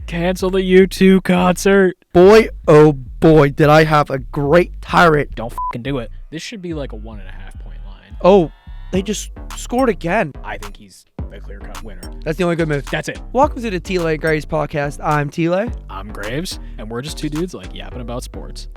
Cancel the U2 concert. Boy, oh boy, did I have a great tirade. Don't fucking do it. This should be like a 1.5 point line. Oh, they just scored again. I think he's the clear-cut winner. That's the only good move. That's it. Welcome to the Thielet Graves podcast. I'm Thielet. I'm Graves, and we're just two dudes like yapping about sports.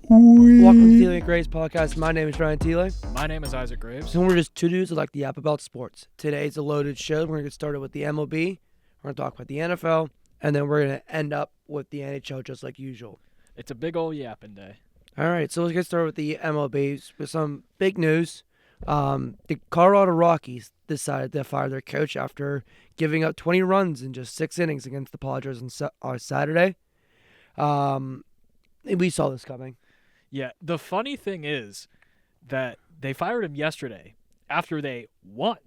Welcome to the Thielet Graves podcast. My name is Ryan Thielet. My name is Isaac Graves. And we're just two dudes that like to yap about sports. Today's a loaded show. We're going to get started with the MLB. We're going to talk about the NFL. And then we're going to end up with the NHL just like usual. It's a big old yapping day. All right, so let's get started with the MLB with some big news. The Colorado Rockies decided to fire their coach after giving up 20 runs in just 6 innings against the Padres on Saturday. We saw this coming. Yeah, the funny thing is that they fired him yesterday after they won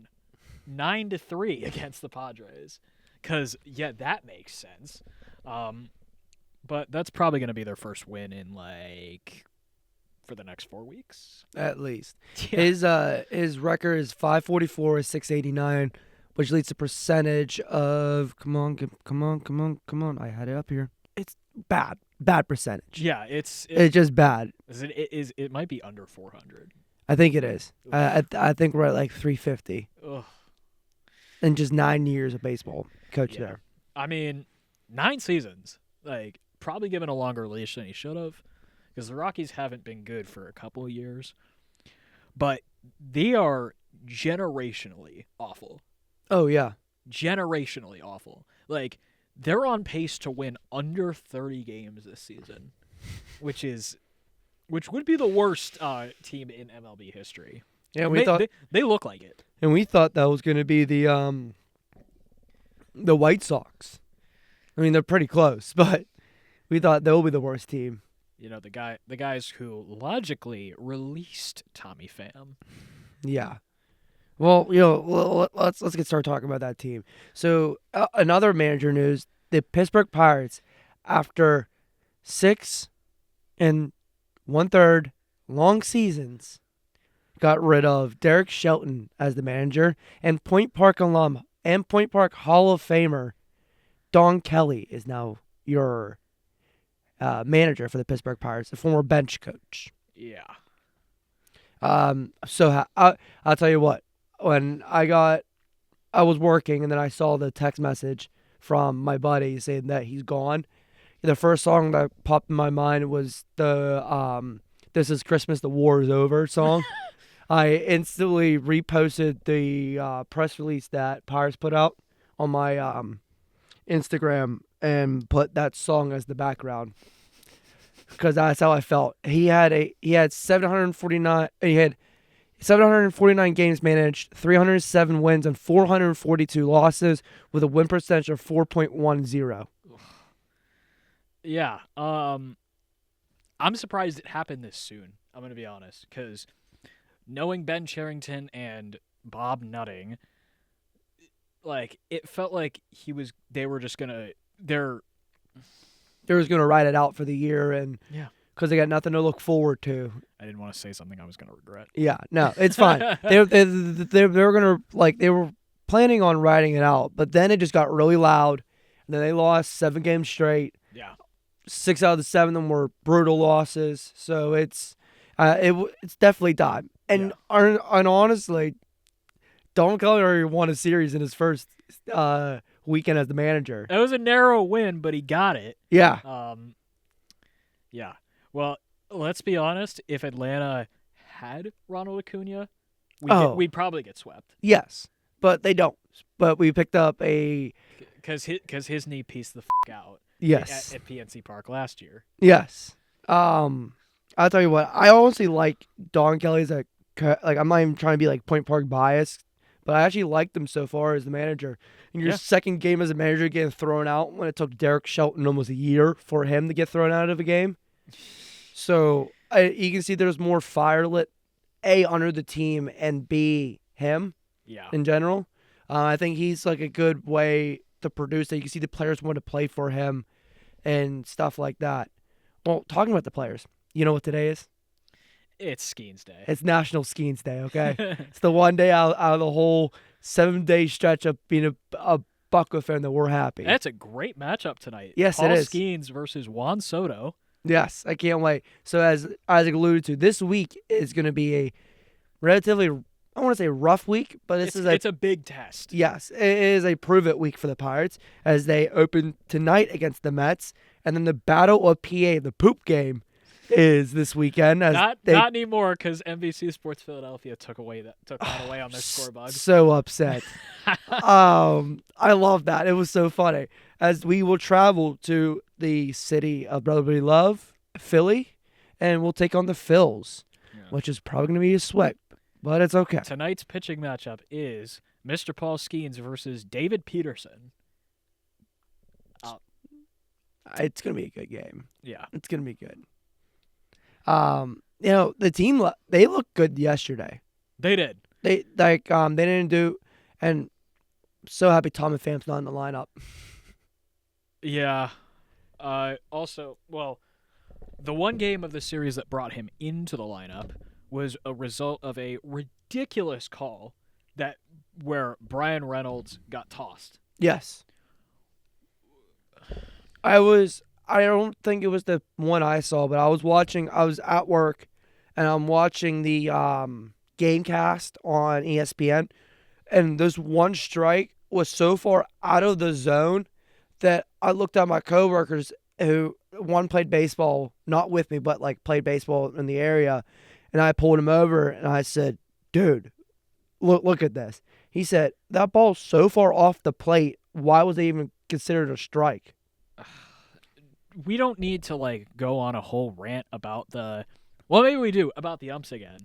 9-3 against the Padres. Because, yeah, that makes sense. But that's probably going to be their first win in, for the next 4 weeks. At least. Yeah. His record is 544, 689, which leads to percentage of, come on. I had it up here. It's bad percentage. Yeah, it's just bad. It might be under 400. I think it is. I think we're at like 350. Ugh. In just 9 years of baseball coach there. I mean, 9 seasons. Probably given a longer leash than he should have, because the Rockies haven't been good for a couple of years. But they are generationally awful. Oh, yeah. Generationally awful. They're on pace to win under 30 games this season, which would be the worst team in MLB history. Yeah, they look like it. And we thought that was going to be the White Sox. I mean, they're pretty close, but we thought they'll be the worst team. You know, the guys who logically released Tommy Pham. Yeah. Well, let's get started talking about that team. So, another manager news: the Pittsburgh Pirates, after 6 1/3 long seasons, got rid of Derek Shelton as the manager, and Point Park alum and Point Park Hall of Famer Don Kelly is now your manager for the Pittsburgh Pirates, the former bench coach. Yeah. So I'll tell you what. When I was working, and then I saw the text message from my buddy saying that he's gone. The first song that popped in my mind was the "This Is Christmas, the War Is Over" song. I instantly reposted the press release that Pirates put out on my Instagram and put that song as the background, because that's how I felt. He had 749 games managed, 307 wins and 442 losses, with a win percentage of 4.10. Yeah. I'm surprised it happened this soon. I'm going to be honest, because knowing Ben Cherington and Bob Nutting, it felt like they were just going to ride it out for the year, and yeah, because they got nothing to look forward to. I didn't want to say something I was going to regret. Yeah, no, it's fine. they were gonna they were planning on riding it out, but then it just got really loud, and then they lost 7 games straight. Yeah, 6 out of the 7 of them were brutal losses. So it's definitely time. And honestly, Don Kelly already won a series in his first weekend as the manager. It was a narrow win, but he got it. Yeah. Yeah. Well, let's be honest. If Atlanta had Ronald Acuna, we'd probably get swept. Yes, but they don't. But we picked up because his knee pieced the out. Yes. At PNC Park last year. Yes. I'll tell you what. I honestly like Don Kelly as I'm not even trying to be Point Park biased, but I actually liked him so far as the manager. In your second game as a manager getting thrown out, when it took Derek Shelton almost a year for him to get thrown out of a game. So you can see there's more fire lit, A, under the team, and B, him in general. I think he's a good way to produce that. You can see the players want to play for him and stuff like that. Well, talking about the players, you know what today is? It's Skeens Day. It's National Skeens Day, okay? It's the one day out of the whole 7-day stretch of being a Bucko fan that we're happy. That's a great matchup tonight. Yes, Paul it is. Skeens versus Juan Soto. Yes, I can't wait. So as Isaac alluded to, this week is going to be a relatively, I want to say rough week, but It's a big test. Yes, it is a prove-it week for the Pirates as they open tonight against the Mets, and then the Battle of PA, the poop game, is this weekend. Not anymore because NBC Sports Philadelphia took that away on their scoreboard. So upset. I love that. It was so funny. As we will travel to the city of brotherly love, Philly, and we'll take on the Phils, which is probably going to be a sweat, but it's okay. Tonight's pitching matchup is Mr. Paul Skeens versus David Peterson. It's going to be a good game. Yeah. It's going to be good. The team, they looked good yesterday. They did. They didn't do, and I'm so happy Tom and Pham's not in the lineup. Yeah. Also, well, the one game of the series that brought him into the lineup was a result of a ridiculous call where Brian Reynolds got tossed. Yes. I don't think it was the one I saw, but I was at work, and I'm watching the Gamecast on ESPN, and this one strike was so far out of the zone that I looked at my coworkers who one played baseball, not with me, but like played baseball in the area, and I pulled him over and I said, "Dude, look at this." He said, "That ball's so far off the plate. Why was it even considered a strike?" We don't need to go on a whole rant about maybe we do about the umps again.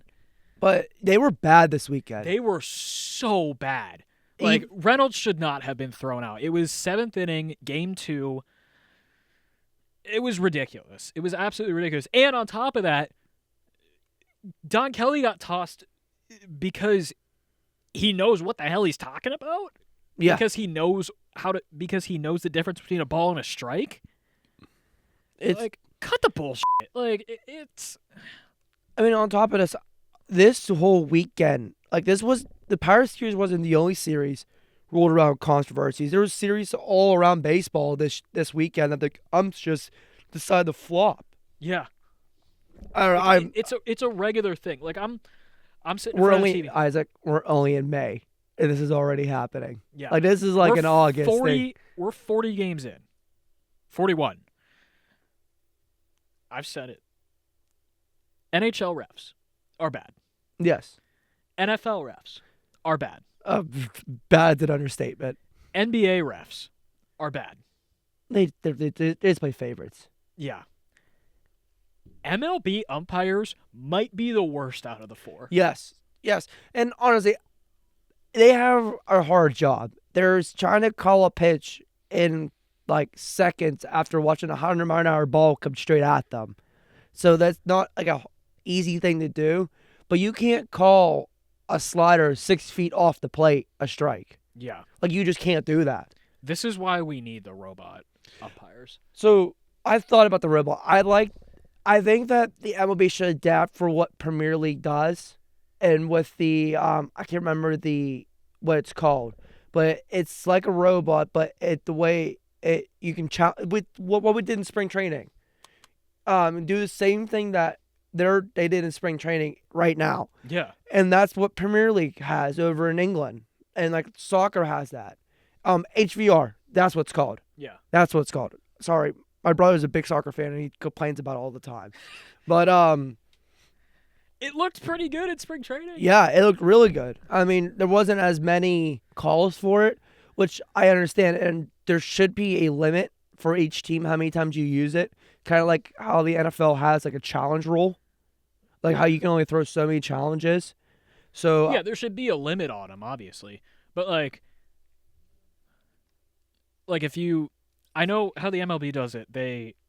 But they were bad this weekend. They were so bad. Reynolds should not have been thrown out. It was 7th inning, game 2. It was ridiculous. It was absolutely ridiculous. And on top of that, Don Kelly got tossed because he knows what the hell he's talking about. Yeah. Because he knows the difference between a ball and a strike. It's cut the bullshit. It's. I mean, on top of this whole weekend, the Pirates series wasn't the only series ruled around controversies. There was series all around baseball this weekend that the umps just decided to flop. Yeah. It's a regular thing. I'm sitting. We're in front only of TV. Isaac. We're only in May, and this is already happening. Yeah. This is an August thing. We're 40 games in. 41. I've said it. NHL refs are bad. Yes. NFL refs are bad. Bad's an understatement. NBA refs are bad. They just play favorites. Yeah. MLB umpires might be the worst out of the 4. Yes. And honestly, they have a hard job. They're trying to call a pitch in seconds after watching a 100-mile-an-hour ball come straight at them. So that's not a easy thing to do. But you can't call a slider 6 feet off the plate a strike. Yeah. You just can't do that. This is why we need the robot umpires. So I thought about the robot. I think that the MLB should adapt for what Premier League does, and with the I can't remember what it's called, but it's like a robot, but the way you can with what we did in spring training, do the same thing that they did in spring training right now. Yeah. And that's what Premier League has over in England, and soccer has that. HVR, that's what's called. Yeah. That's what it's called. Sorry. My brother's a big soccer fan, and he complains about it all the time. But it looked pretty good in spring training. Yeah, it looked really good. I mean, there wasn't as many calls for it, which I understand, and there should be a limit for each team how many times you use it. Kind of like how the NFL has a challenge rule, how you can only throw so many challenges. So yeah, there should be a limit on them, obviously. But if you. I know how the MLB does it.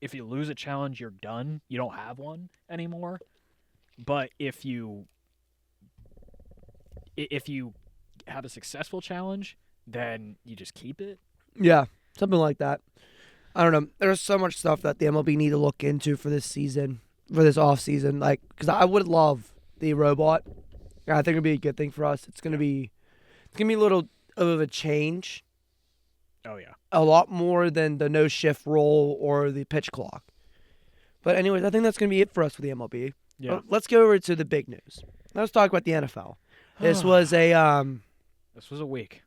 If you lose a challenge, you're done. You don't have one anymore. But if you have a successful challenge, then you just keep it. Yeah, something like that. I don't know. There's so much stuff that the MLB need to look into for this season, for this off season. Because I would love the robot. I think it'd be a good thing for us. It's gonna be a little of a change. Oh yeah. A lot more than the no shift rule or the pitch clock. But anyways, I think that's going to be it for us for the MLB. Yeah. Let's go over to the big news. Let's talk about the NFL. This was a This was a week.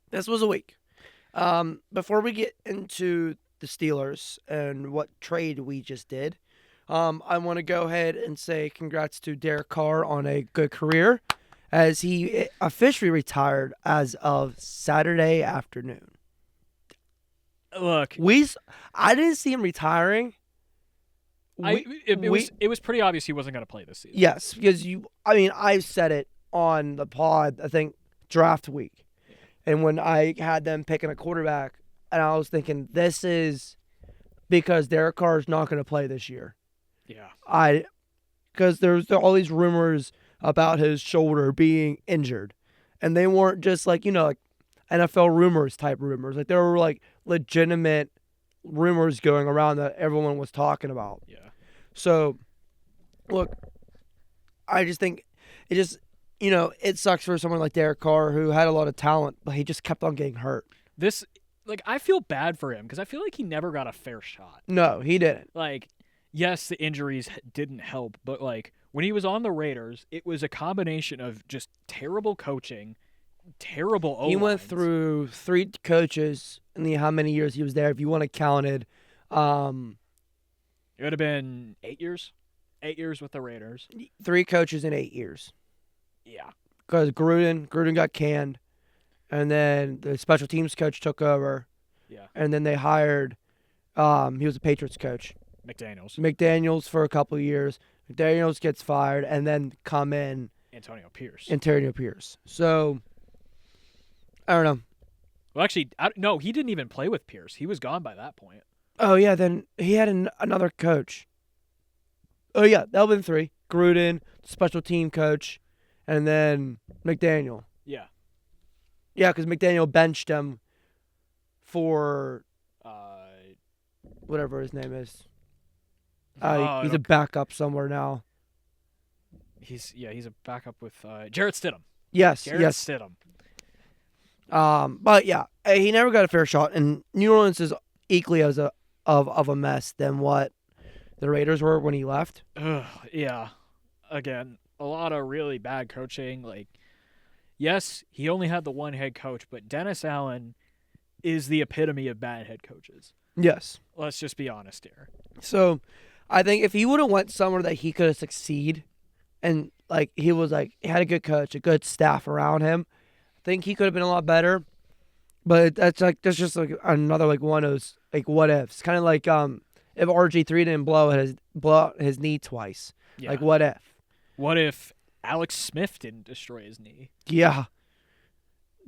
Before we get into the Steelers and what trade we just did, I want to go ahead and say congrats to Derek Carr on a good career, as he officially retired as of Saturday afternoon. Look, I didn't see him retiring. It was pretty obvious he wasn't going to play this season. Yes, because I said it on the pod, I think, draft week. And when I had them picking a quarterback, and I was thinking, this is because Derek Carr is not going to play this year. Yeah. Because there's all these rumors about his shoulder being injured. And they weren't just like NFL rumors type rumors. Like, there were like legitimate rumors going around that everyone was talking about. Yeah. So, look, I just think it sucks for someone like Derek Carr who had a lot of talent, but he just kept on getting hurt. I feel bad for him because I feel like he never got a fair shot. No, he didn't. Like, yes, the injuries didn't help, but like when he was on the Raiders, it was a combination of just terrible coaching, terrible O-lines. He went through 3 coaches in how many years he was there, if you want to count it. It would have been 8 years. 8 years with the Raiders. 3 coaches in 8 years. Yeah. Because Gruden got canned, and then the special teams coach took over. Yeah. And then they hired, he was a Patriots coach. McDaniels for a couple of years. McDaniels gets fired, and then come in Antonio Pierce. So, I don't know. Well, actually, no, he didn't even play with Pierce. He was gone by that point. Oh, yeah, then he had another coach. Oh, yeah, that would have been 3. Gruden, special team coach, and then McDaniel. Yeah. Yeah, because McDaniel benched him for whatever his name is. He's a backup somewhere now. He's a backup with Jarrett Stidham. Yes. Stidham. But yeah, he never got a fair shot, and New Orleans is equally as of a mess than what the Raiders were when he left. Yeah. Again, a lot of really bad coaching. Like, yes, he only had the one head coach, but Dennis Allen is the epitome of bad head coaches. Yes. Let's just be honest here. So, I think if he would have went somewhere that he could have succeed, and like he had a good coach, a good staff around him, I think he could have been a lot better. But that's just like another like one of those like what ifs. Kind of like if RG3 didn't blow out his knee twice. Yeah. Like what if? What if Alex Smith didn't destroy his knee? Yeah.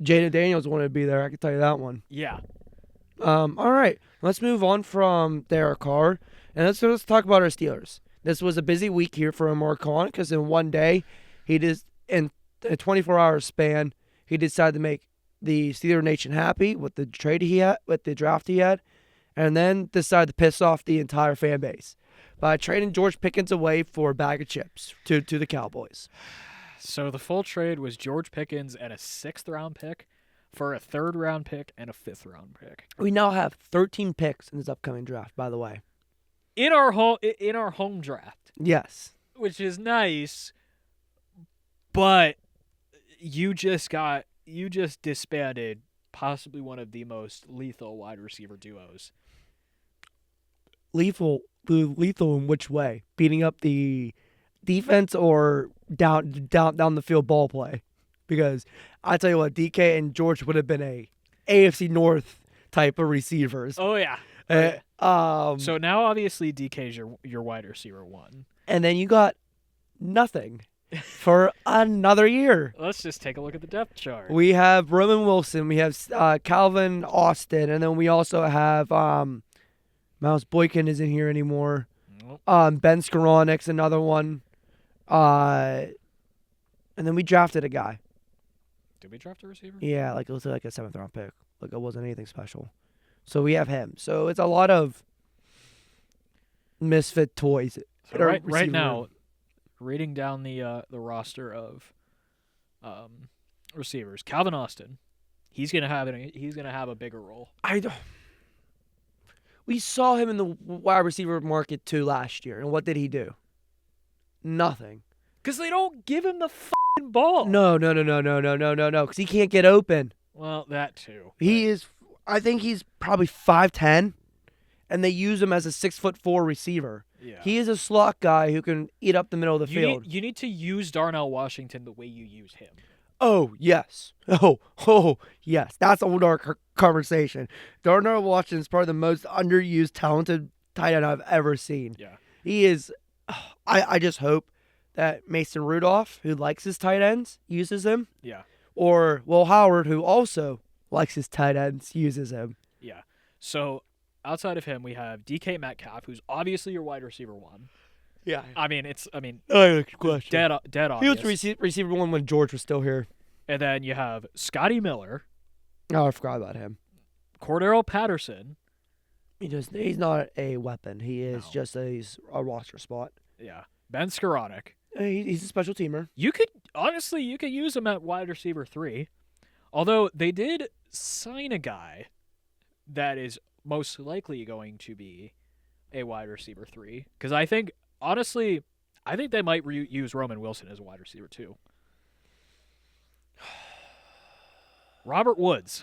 Jaden Daniels wanted to be there. I can tell you that one. Yeah. All right. Let's move on from Derek Carr, and let's talk about our Steelers. This was a busy week here for Amar Khan because in one day, in a 24-hour span, he decided to make the Steeler Nation happy with the trade he had, with the draft he had, and then decided to piss off the entire fan base by trading George Pickens away for a bag of chips to the Cowboys. So the full trade was George Pickens and a 6th-round pick for a 3rd-round pick and a 5th-round pick. We now have 13 picks in this upcoming draft, by the way. In our home draft. Yes. Which is nice, but you just disbanded possibly one of the most lethal wide receiver duos. Lethal in which way? Beating up the defense or down the field ball play? Because I tell you what, DK and George would have been a AFC North type of receivers. Oh yeah. So now obviously DK's your wide receiver 1. And then you got nothing for another year. Let's just take a look at the depth chart. We have Roman Wilson, we have Calvin Austin, and then we also have Miles Boykin isn't here anymore. Nope. Ben Skoronek's another one. And then we drafted a guy. Did we draft a receiver? Yeah, like it was like a 7th-round pick. Like it wasn't anything special. So we have him. So it's a lot of misfit toys. So right now, reading down the roster of receivers, Calvin Austin, he's gonna have a bigger role. We saw him in the wide receiver market too last year, and what did he do? Nothing. Because they don't give him the f***ing ball. No, because he can't get open. Well, that too. He is. I think he's probably 5'10", and they use him as a 6'4" receiver. Yeah. He is a slot guy who can eat up the middle of the field. You need to use Darnell Washington the way you use him. Oh, yes. Oh, yes. That's a whole dark conversation. Darnell Washington is probably the most underused, talented tight end I've ever seen. Yeah. He is. I just hope that Mason Rudolph, who likes his tight ends, uses him. Yeah. Or Will Howard, who also likes his tight ends, uses him. Yeah. So outside of him, we have DK Metcalf, who's obviously your wide receiver one. Yeah. Dead obvious. He was receiver one when George was still here. And then you have Scotty Miller. Oh, I forgot about him. Cordero Patterson. He's not a weapon. He is just a roster spot. Yeah. Ben Skoranek. He's a special teamer. You could use him at wide receiver 3. Although they did sign a guy that is most likely going to be a wide receiver 3. Because I think they might use Roman Wilson as a wide receiver 2. Robert Woods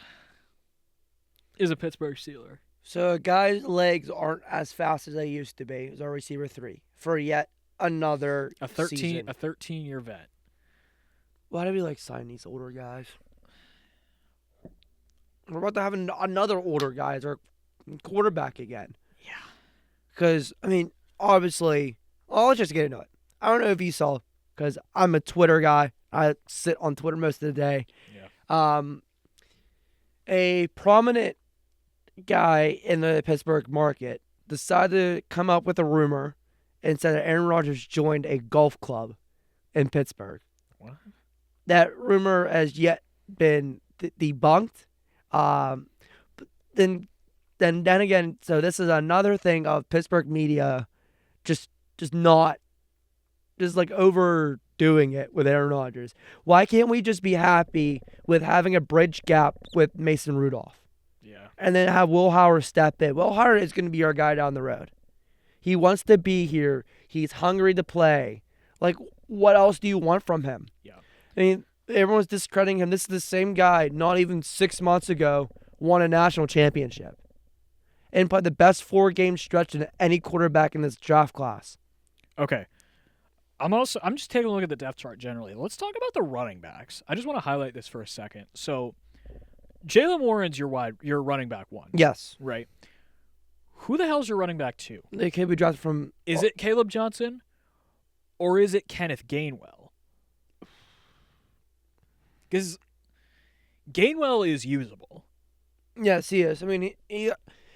is a Pittsburgh Steeler. So a guy's legs aren't as fast as they used to be. He's our receiver 3 for yet another season. A 13-year vet. Why do we sign these older guys? We're about to have another older guy as our quarterback again. Yeah. Because, obviously, let's just get into it. I don't know if you saw, because I'm a Twitter guy. I sit on Twitter most of the day. Yeah. A prominent guy in the Pittsburgh market decided to come up with a rumor and said that Aaron Rodgers joined a golf club in Pittsburgh. What? That rumor has yet been debunked. Then again, so this is another thing of Pittsburgh media just overdoing it with Aaron Rodgers. Why can't we just be happy with having a bridge gap with Mason Rudolph? Yeah. And then have Will Howard step in. Will Howard is going to be our guy down the road. He wants to be here. He's hungry to play. What else do you want from him? Yeah. Everyone's discrediting him. This is the same guy, not even 6 months ago, won a national championship and played the best 4-game stretch in any quarterback in this draft class. Okay. I'm just taking a look at the depth chart generally. Let's talk about the running backs. I just want to highlight this for a second. So, Jalen Warren's your running back 1. Yes. Right. Who the hell's your running back 2? They can't be drafted from. Is it Caleb Johnson, or is it Kenneth Gainwell? Because Gainwell is usable. Yes, he is.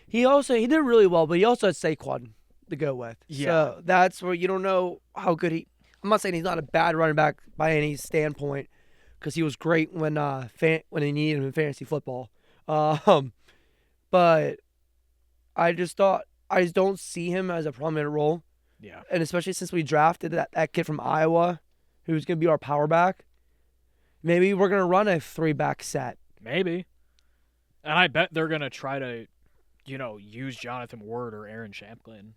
He also did really well, but he also had Saquon to go with. Yeah. So that's where you don't know how good he. I'm not saying he's not a bad running back by any standpoint, because he was great when he needed him in fantasy football. But I just don't see him as a prominent role. Yeah. And especially since we drafted that kid from Iowa, who's going to be our power back. Maybe we're going to run a 3-back set. Maybe. And I bet they're going to try to, use Jonathan Ward or Aaron Champlin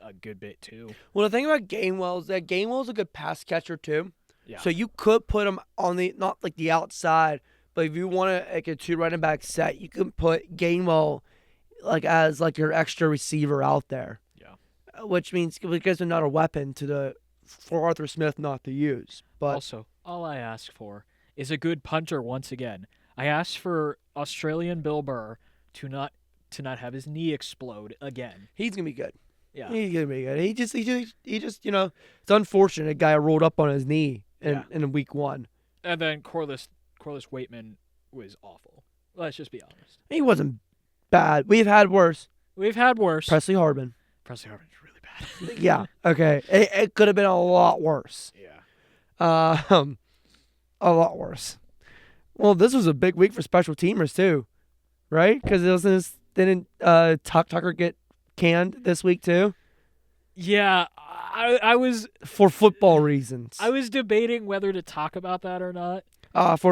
a good bit too. Well, the thing about Gainwell is that Gainwell's a good pass catcher too. Yeah. So you could put him on not the outside, but if you want a 2 running back set, you can put Gainwell as your extra receiver out there. Yeah. Which means because they're not a weapon for Arthur Smith not to use. But also, all I ask for is a good punter once again. I asked for Australian Bill Burr to not have his knee explode again. He's gonna be good. Yeah. He's gonna be good. He just it's unfortunate a guy rolled up on his knee in week 1. And then Corliss Waitman was awful. Let's just be honest. He wasn't bad. We've had worse. Presley Harbin. Harbin's really bad. Yeah. Okay. It could have been a lot worse. Yeah. A lot worse. Well, this was a big week for special teamers too, right? Because didn't Tucker get canned this week too? Yeah, I was for football reasons. I was debating whether to talk about that or not. If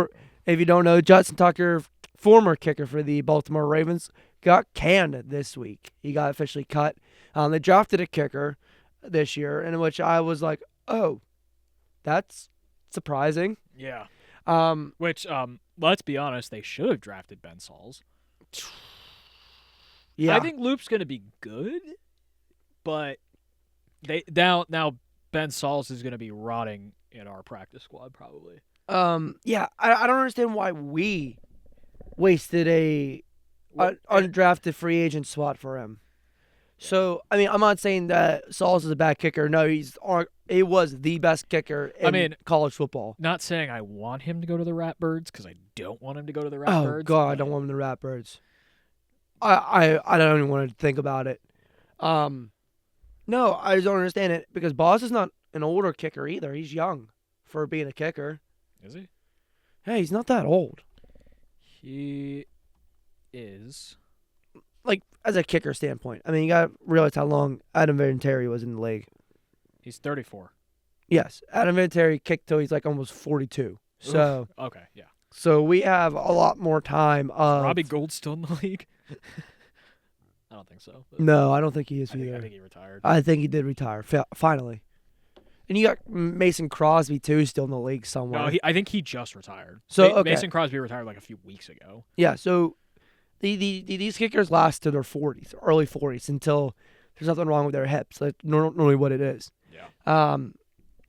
you don't know, Justin Tucker, former kicker for the Baltimore Ravens, got canned this week. He got officially cut. They drafted a kicker this year, in which I was like, oh, that's surprising. Yeah. Um, Which, let's be honest, they should have drafted Ben Sauls. yeah. I think Loop's going to be good, but now Ben Sauls is going to be rotting in our practice squad probably. Yeah, I don't understand why we wasted a undrafted free agent spot for him. So, I mean, I'm not saying that Sauls is a bad kicker. No, he was the best kicker in college football. Not saying I want him to go to the Ratbirds, because I don't want him to go to the Oh, Ratbirds. God, I don't want him to Ratbirds. I don't even want to think about it. No, I just don't understand it, because Boss is not an older kicker either. He's young for being a kicker. Is he? Hey, he's not that old. He is. Like, as a kicker standpoint. I mean, you got to realize how long Adam Vinatieri was in the league. He's 34. Yes, Adam Vinatieri kicked till he's like almost 42. So, Oof. Okay, yeah. So we have a lot more time. Robbie Gould's still in the league? I don't think so. No, I don't think he is I either. think he retired. I think he did retire, finally. And you got Mason Crosby, too, still in the league somewhere. No, I think he just retired. So, okay. Mason Crosby retired like a few weeks ago. Yeah, so these kickers last to their 40s, early 40s, until there's nothing wrong with their hips. That's normally what it is. Yeah.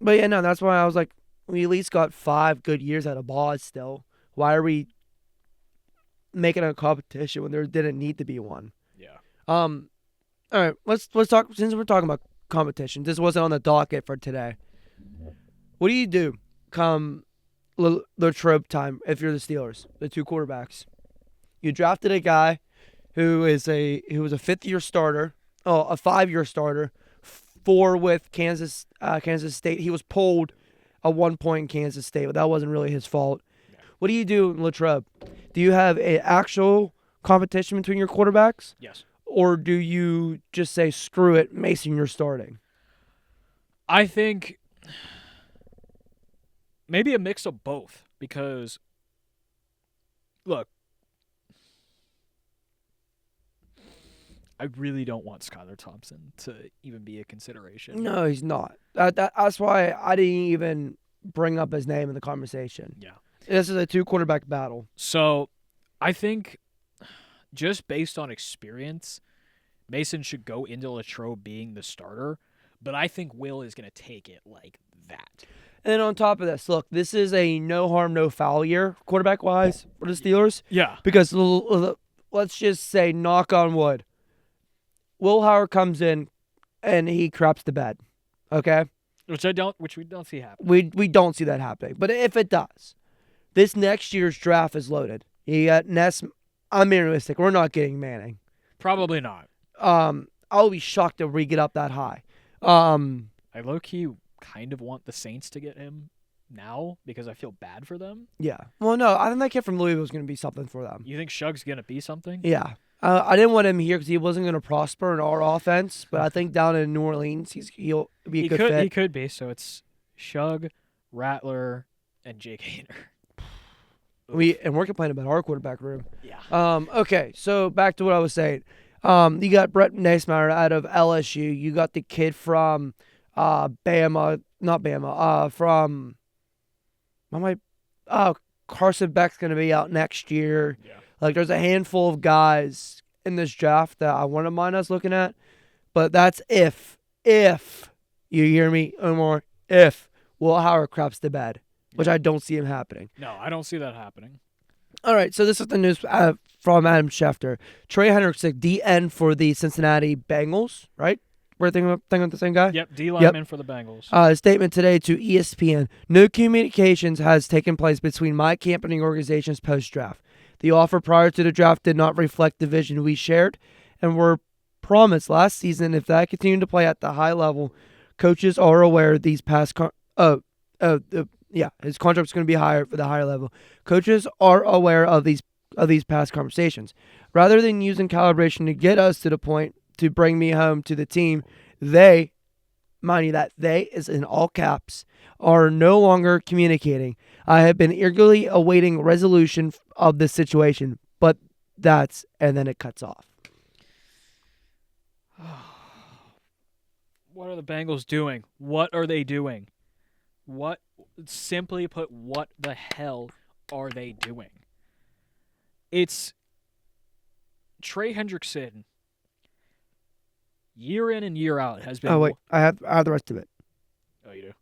But yeah, no, that's why I was like, we at least got 5 good years out of Boz still. Why are we making a competition when there didn't need to be one? Yeah. All right, let's talk. Since we're talking about competition, this wasn't on the docket for today. What do you do come Latrobe time if you're the Steelers, the 2 quarterbacks? You drafted a guy who was a 5th-year starter, a 5-year starter, 4 with Kansas State. He was pulled at one point in Kansas State, but that wasn't really his fault. Yeah. What do you do in Latrobe? Do you have an actual competition between your quarterbacks? Yes. Or do you just say, screw it, Mason, you're starting? I think maybe a mix of both, because, look, I really don't want Skylar Thompson to even be a consideration. No, he's not. That's why I didn't even bring up his name in the conversation. Yeah. This is a 2 quarterback battle. So I think just based on experience, Mason should go into Latrobe being the starter, but I think Will is going to take it like that. And then on top of this, look, this is a no harm, no foul year quarterback-wise for the Steelers. Yeah. Because let's just say, knock on wood, Will Howard comes in and he craps the bed, okay? Which we don't see happen. We don't see that happening. But if it does, this next year's draft is loaded. You got Ness. I'm realistic. We're not getting Manning. Probably not. I'll be shocked if we get up that high. I low-key kind of want the Saints to get him now because I feel bad for them. Yeah. Well, no, I think that kid from Louisville is going to be something for them. You think Shug's going to be something? Yeah. I didn't want him here because he wasn't going to prosper in our offense, but I think down in New Orleans, he'll be a good fit. He could be. So it's Shug, Rattler, and Jake Hayner. We're complaining about our quarterback room. Yeah. Okay, so back to what I was saying. You got Brett Neismeyer out of LSU. You got the kid from Bama, not Bama. From Carson Beck's going to be out next year. Yeah. Like, there's a handful of guys in this draft that I wouldn't mind us looking at, but that's if you hear me, Omar, if Will Howard craps the bed, which I don't see him happening. No, I don't see that happening. All right, so this is the news from Adam Schefter. Trey Hendrickson, DN for the Cincinnati Bengals, right? We're thinking about the same guy? Yep, D lineman for the Bengals. A statement today to ESPN. No communications has taken place between my camp and the organization's post-draft. The offer prior to the draft did not reflect the vision we shared and were promised last season. If that continued to play at the high level, coaches are aware these past his contract's going to be higher for the higher level. Coaches are aware of these past conversations. Rather than using calibration to get us to the point to bring me home to the team, they, mind you that they is in all caps, are no longer communicating. I have been eagerly awaiting resolution of this situation, but and then it cuts off. What are the Bengals doing? What are they doing? Simply put, what the hell are they doing? It's Trey Hendrickson, year in and year out, has been... Oh, wait. I have the rest of it. Oh, you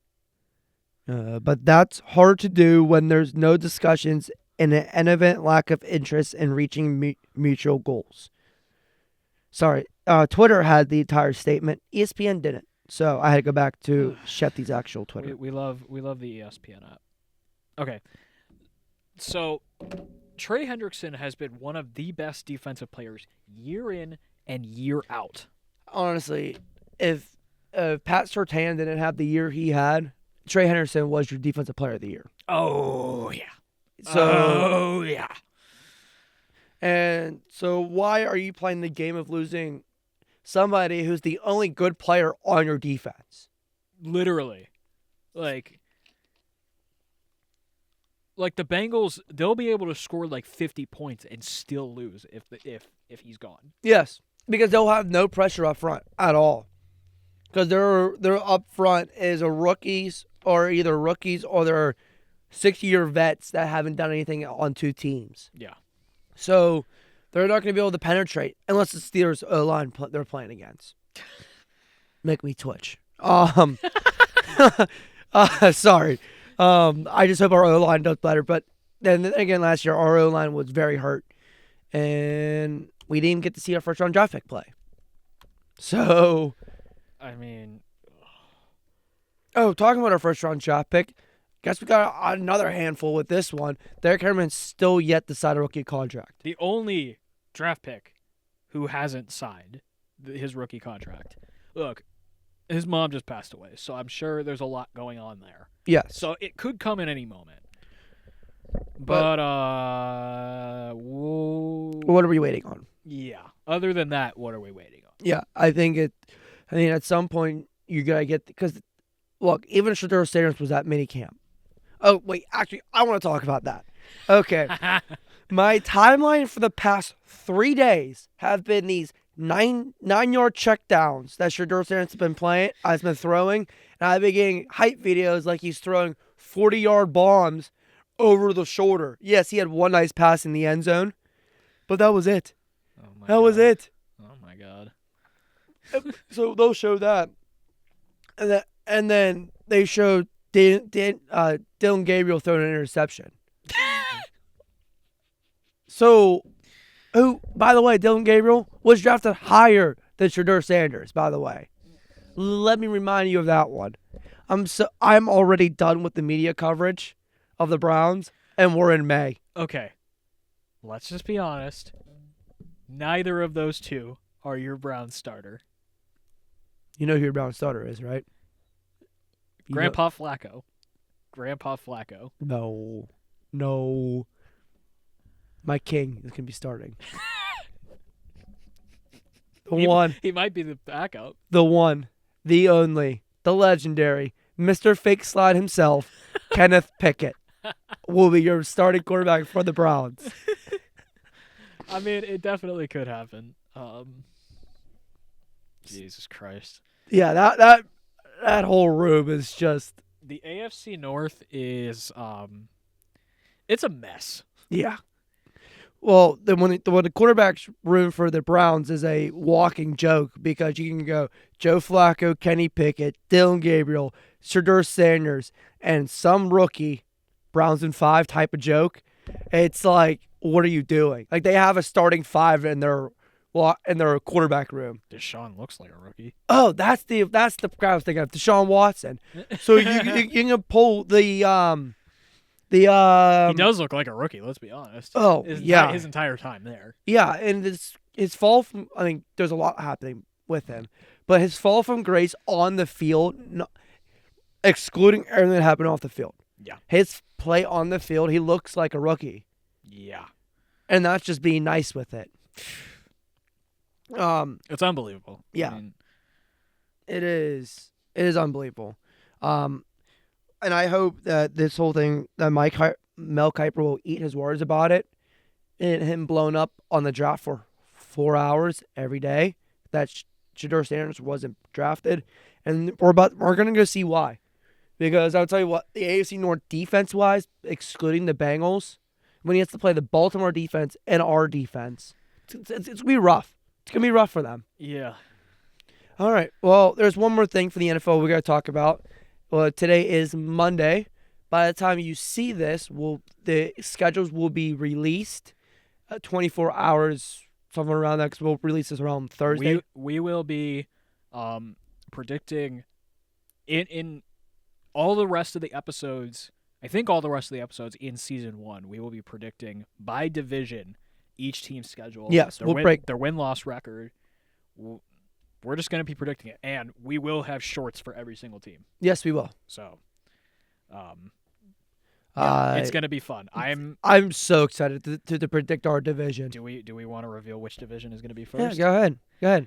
do? But that's hard to do when there's no discussions and an evident lack of interest in reaching mutual goals. Sorry, Twitter had the entire statement. ESPN didn't, so I had to go back to Shefty's actual Twitter. We love the ESPN app. Okay, so Trey Hendrickson has been one of the best defensive players year in and year out. Honestly, if Pat Surtain didn't have the year he had, Trey Hendrickson was your defensive player of the year. Oh, yeah. So, yeah. And so why are you playing the game of losing somebody who's the only good player on your defense? Literally. Like the Bengals, they'll be able to score like 50 points and still lose if he's gone. Yes, because they'll have no pressure up front at all. Because they're up front is either rookies or they're 6-year vets that haven't done anything on two teams. Yeah. So they're not going to be able to penetrate unless the Steelers O-line they're playing against. Make me twitch. Sorry. I just hope our O-line does better. But then again, last year our O-line was very hurt, and we didn't even get to see our first-round draft pick play. So, I mean, talking about our first-round draft pick, guess we got another handful with this one. Derek Herman's still yet to sign a rookie contract. The only draft pick who hasn't signed his rookie contract. Look, his mom just passed away, so I'm sure there's a lot going on there. Yes. So it could come in any moment. But what are we waiting on? Yeah. Other than that, what are we waiting on? Yeah, I think at some point you gotta get, because look, even Shedeur Sanders was at minicamp. Oh wait, actually, I want to talk about that. Okay, my timeline for the past 3 days have been these 9-yard checkdowns that Shedeur Sanders has been throwing, and I've been getting hype videos like he's throwing 40-yard bombs over the shoulder. Yes, he had one nice pass in the end zone, but that was it. That was it. Oh my God. So they'll show that, and then they showed Dylan Gabriel throwing an interception. So, by the way, Dylan Gabriel was drafted higher than Shedeur Sanders, by the way. Let me remind you of that one. I'm already done with the media coverage of the Browns, and we're in May. Okay. Let's just be honest. Neither of those two are your Browns starter. You know who your Browns starter is, right? Grandpa Flacco. No. My king is going to be starting. He might be the backup. The one, the only, the legendary, Mr. Fake Slide himself, Kenneth Pickett, will be your starting quarterback for the Browns. I mean, it definitely could happen. Jesus Christ. Yeah, that whole room is just... The AFC North is it's a mess. Yeah. Well, when the quarterback's room for the Browns is a walking joke, because you can go Joe Flacco, Kenny Pickett, Dylan Gabriel, Shedeur Sanders, and some rookie, Browns in 5 type of joke. It's like, what are you doing? Like, they have a starting 5 in their quarterback room. Deshaun looks like a rookie. Oh, that's the guy I was thinking of, Deshaun Watson. So you can pull the he does look like a rookie, let's be honest. Oh, his entire time there. Yeah, and his fall from, I mean, there's a lot happening with him, but his fall from grace on the field, excluding everything that happened off the field. Yeah. His play on the field, he looks like a rookie. Yeah. And that's just being nice with it. It's unbelievable. Yeah. I mean, it is unbelievable. And I hope that this whole thing, that Mel Kiper will eat his words about it and him blown up on the draft for 4 hours every day. That Shedeur Sanders wasn't drafted, and we're gonna go see why. Because I'll tell you what, the AFC North defense-wise, excluding the Bengals, when he has to play the Baltimore defense and our defense, it's gonna be rough. It's gonna be rough for them. Yeah. All right. Well, there's one more thing for the NFL we got to talk about. Well, today is Monday. By the time you see this, the schedules will be released 24 hours, somewhere around that, because we'll release this around Thursday. We will be predicting in all the rest of the episodes. I think all the rest of the episodes in Season 1, we will be predicting by division each team's schedule. Yes, we'll break their win-loss record. We're just going to be predicting it, and we will have shorts for every single team. Yes, we will. So, it's going to be fun. I'm so excited to predict our division. Do we want to reveal which division is going to be first? Yeah, go ahead.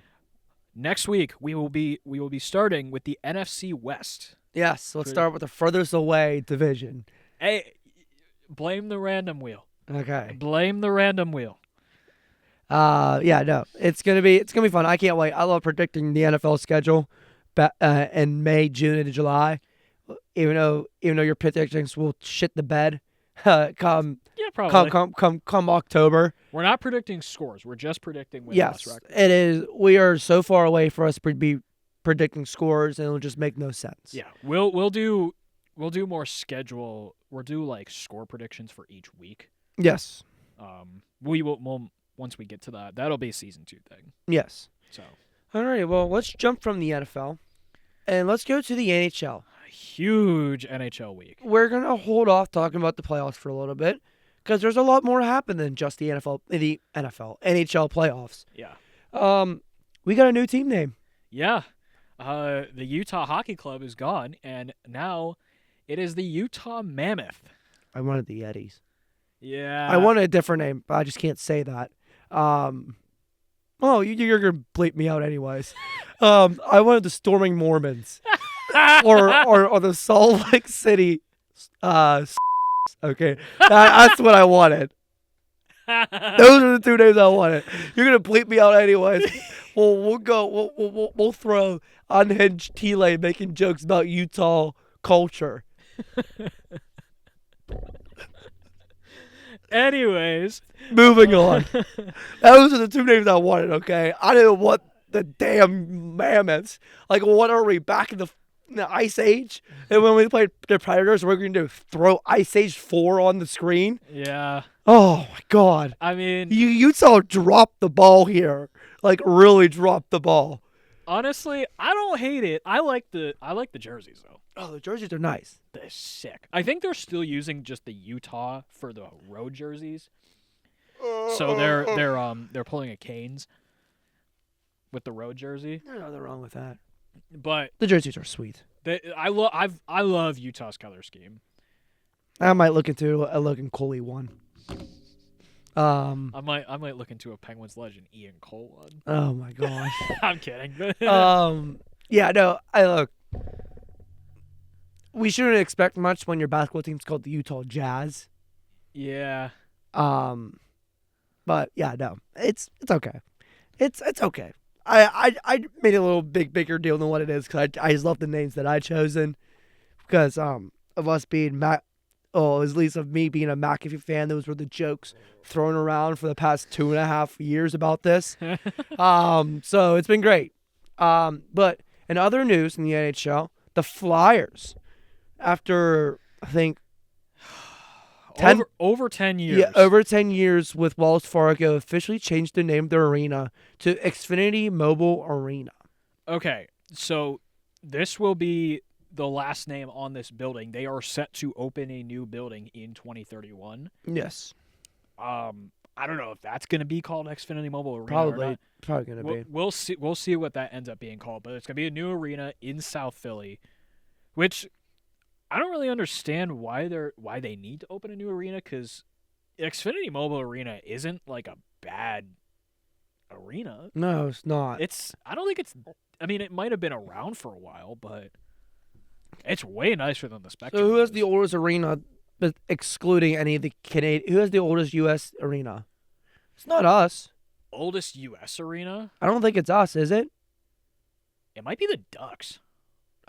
Next week we will be starting with the NFC West. Yes, let's start with the furthest away division. Hey, blame the random wheel. Okay. Blame the random wheel. It's gonna be fun. I can't wait. I love predicting the NFL schedule, in May, June, and July. Even though your predictions will shit the bed, come October. We're not predicting scores. We're just predicting win-loss record. Yes, it is. We are so far away for us to be predicting scores, and it'll just make no sense. Yeah, we'll do more schedule. We'll do like score predictions for each week. Yes. We will once we get to that. That'll be a Season 2 thing. Yes. So. All right. Well, let's jump from the NFL, and let's go to the NHL. A huge NHL week. We're gonna hold off talking about the playoffs for a little bit because there's a lot more happen than just the NHL playoffs. Yeah. We got a new team name. Yeah. The Utah Hockey Club is gone, and now it is the Utah Mammoth. I wanted the Yetis. Yeah. I wanted a different name, but I just can't say that. You're gonna bleep me out anyways. I wanted the Storming Mormons, or the Salt Lake City. Okay, that's what I wanted. Those are the two names I wanted. You're gonna bleep me out anyways. We'll go. We'll throw unhinged Thielet making jokes about Utah culture. Anyways, moving on. Those are the two names I wanted. Okay, I didn't want the damn Mammoths. Like, what are we back in the Ice Age? And when we played the Predators, we're going to throw Ice Age 4 on the screen. Yeah. Oh my God. I mean, Utah dropped the ball here. Like, really dropped the ball. Honestly, I don't hate it. I like the jerseys though. Oh, the jerseys are nice. They're sick. I think they're still using just the Utah for the road jerseys. So they're pulling a Canes with the road jersey. There's nothing wrong with that. But the jerseys are sweet. I love Utah's color scheme. I might look into a Logan Coley one. I might look into a Penguins legend Ian Cole one. Oh my gosh. I'm kidding. Yeah, no, look. We shouldn't expect much when your basketball team's called the Utah Jazz. Yeah. But yeah, no, it's okay. It's okay. I made a little bigger deal than what it is because I just love the names that I chosen because of us being at least of me being a McAfee fan. Those were the jokes thrown around for the past 2.5 years about this. So it's been great. But in other news in the NHL, the Flyers, after I think over 10 years. Yeah, over 10 years with Wells Fargo, officially changed the name of their arena to Xfinity Mobile Arena. Okay, so this will be the last name on this building. They are set to open a new building in 2031. Yes. I don't know if that's going to be called Xfinity Mobile Arena Probably or not. Going to be. We'll see what that ends up being called, but it's going to be a new arena in South Philly, which I don't really understand why they need to open a new arena because Xfinity Mobile Arena isn't like a bad arena. No, it's not. I don't think it's. I mean, it might have been around for a while, but it's way nicer than the Spectrum. So who has the oldest arena, but excluding any of the Canadian? Who has the oldest U.S. arena? It's not us. Oldest U.S. arena? I don't think it's us, is it? It might be the Ducks.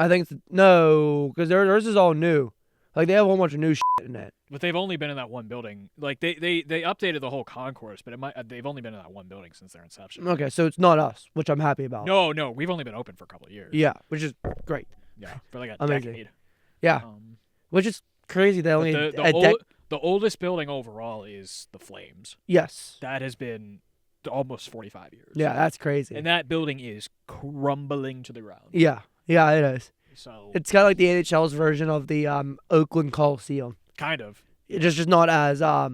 I think no, because theirs is all new. Like, they have a whole bunch of new shit in it. But they've only been in that one building. Like, they updated the whole concourse, but they've only been in that one building since their inception. Okay, so it's not us, which I'm happy about. No, we've only been open for a couple of years. Yeah, which is great. Yeah, for like a Amazing. decade. Yeah, which is crazy. They only the oldest building overall is the Flames. Yes. That has been almost 45 years. Yeah, that's crazy. And that building is crumbling to the ground. Yeah, it is. So it's kind of like the NHL's version of the Oakland Coliseum. Kind of. It's just not as At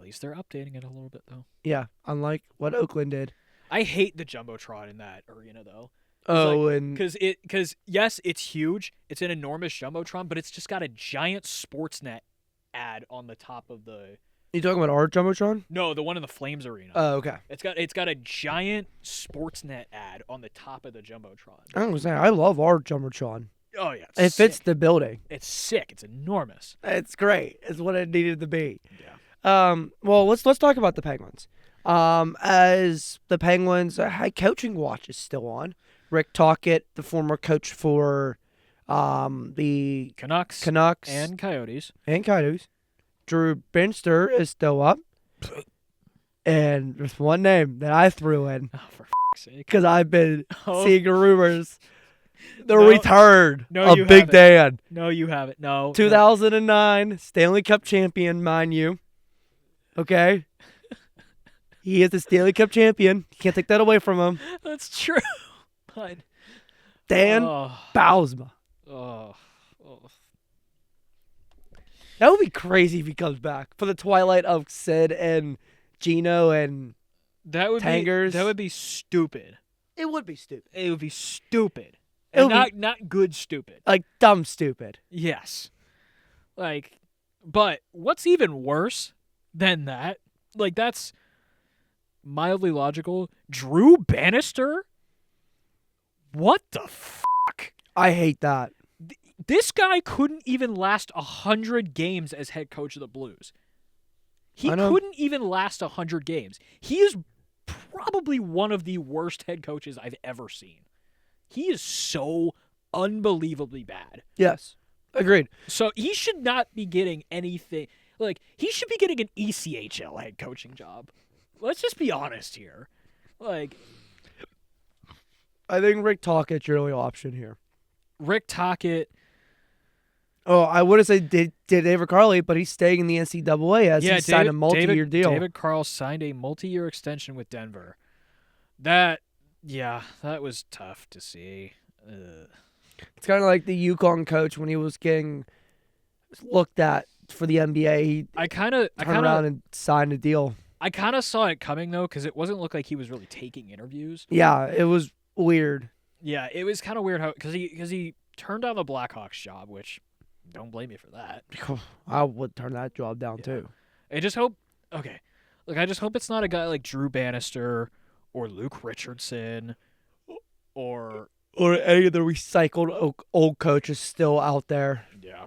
least they're updating it a little bit though. Yeah, unlike what Oakland did. I hate the jumbotron in that arena though. Because yes, it's huge. It's an enormous jumbotron, but it's just got a giant Sportsnet ad on the top of the. You talking about our jumbotron? No, the one in the Flames arena. Oh, okay. It's got a giant Sportsnet ad on the top of the jumbotron. I was saying, I love our jumbotron. Oh yeah, it fits the building. It's sick. It's enormous. It's great. It's what it needed to be. Yeah. Well, let's talk about the Penguins. As the Penguins, head coaching watch is still on. Rick Tocchet, the former coach for the Canucks and Coyotes. Drew Binster is still up. And there's one name that I threw in. Oh, for f***'s sake. Because I've been seeing rumors. The return of Big Dan. No, you haven't. No. 2009 Stanley Cup champion, mind you. Okay? He is the Stanley Cup champion. You can't take that away from him. That's true. But Dan Bylsma. That would be crazy if he comes back for the twilight of Sid and Gino and Tangers. That would be stupid. It would be stupid. It would be stupid. And not good stupid. Like dumb stupid. Yes. Like, but what's even worse than that? Like, that's mildly logical. Drew Bannister? What the fuck? I hate that. This guy couldn't even last 100 games as head coach of the Blues. He couldn't even last 100 games. He is probably one of the worst head coaches I've ever seen. He is so unbelievably bad. Yes. Agreed. So he should not be getting anything. Like, he should be getting an ECHL head coaching job. Let's just be honest here. Like, I think Rick Tocchet's your only option here. Rick Tocchet. Oh, I would have said David Carley, but he's staying in the NCAA as he signed a multi-year deal. David Carl signed a multi-year extension with Denver. That was tough to see. It's kind of like the UConn coach when he was getting looked at for the NBA. He turned around and signed a deal. I kind of saw it coming, though, because it wasn't look like he was really taking interviews. Yeah, it was weird. Yeah, it was kind of weird because he turned down the Blackhawks job, which don't blame me for that. I would turn that job down too. I just hope it's not a guy like Drew Bannister or Luke Richardson or any of the recycled old coaches still out there. Yeah.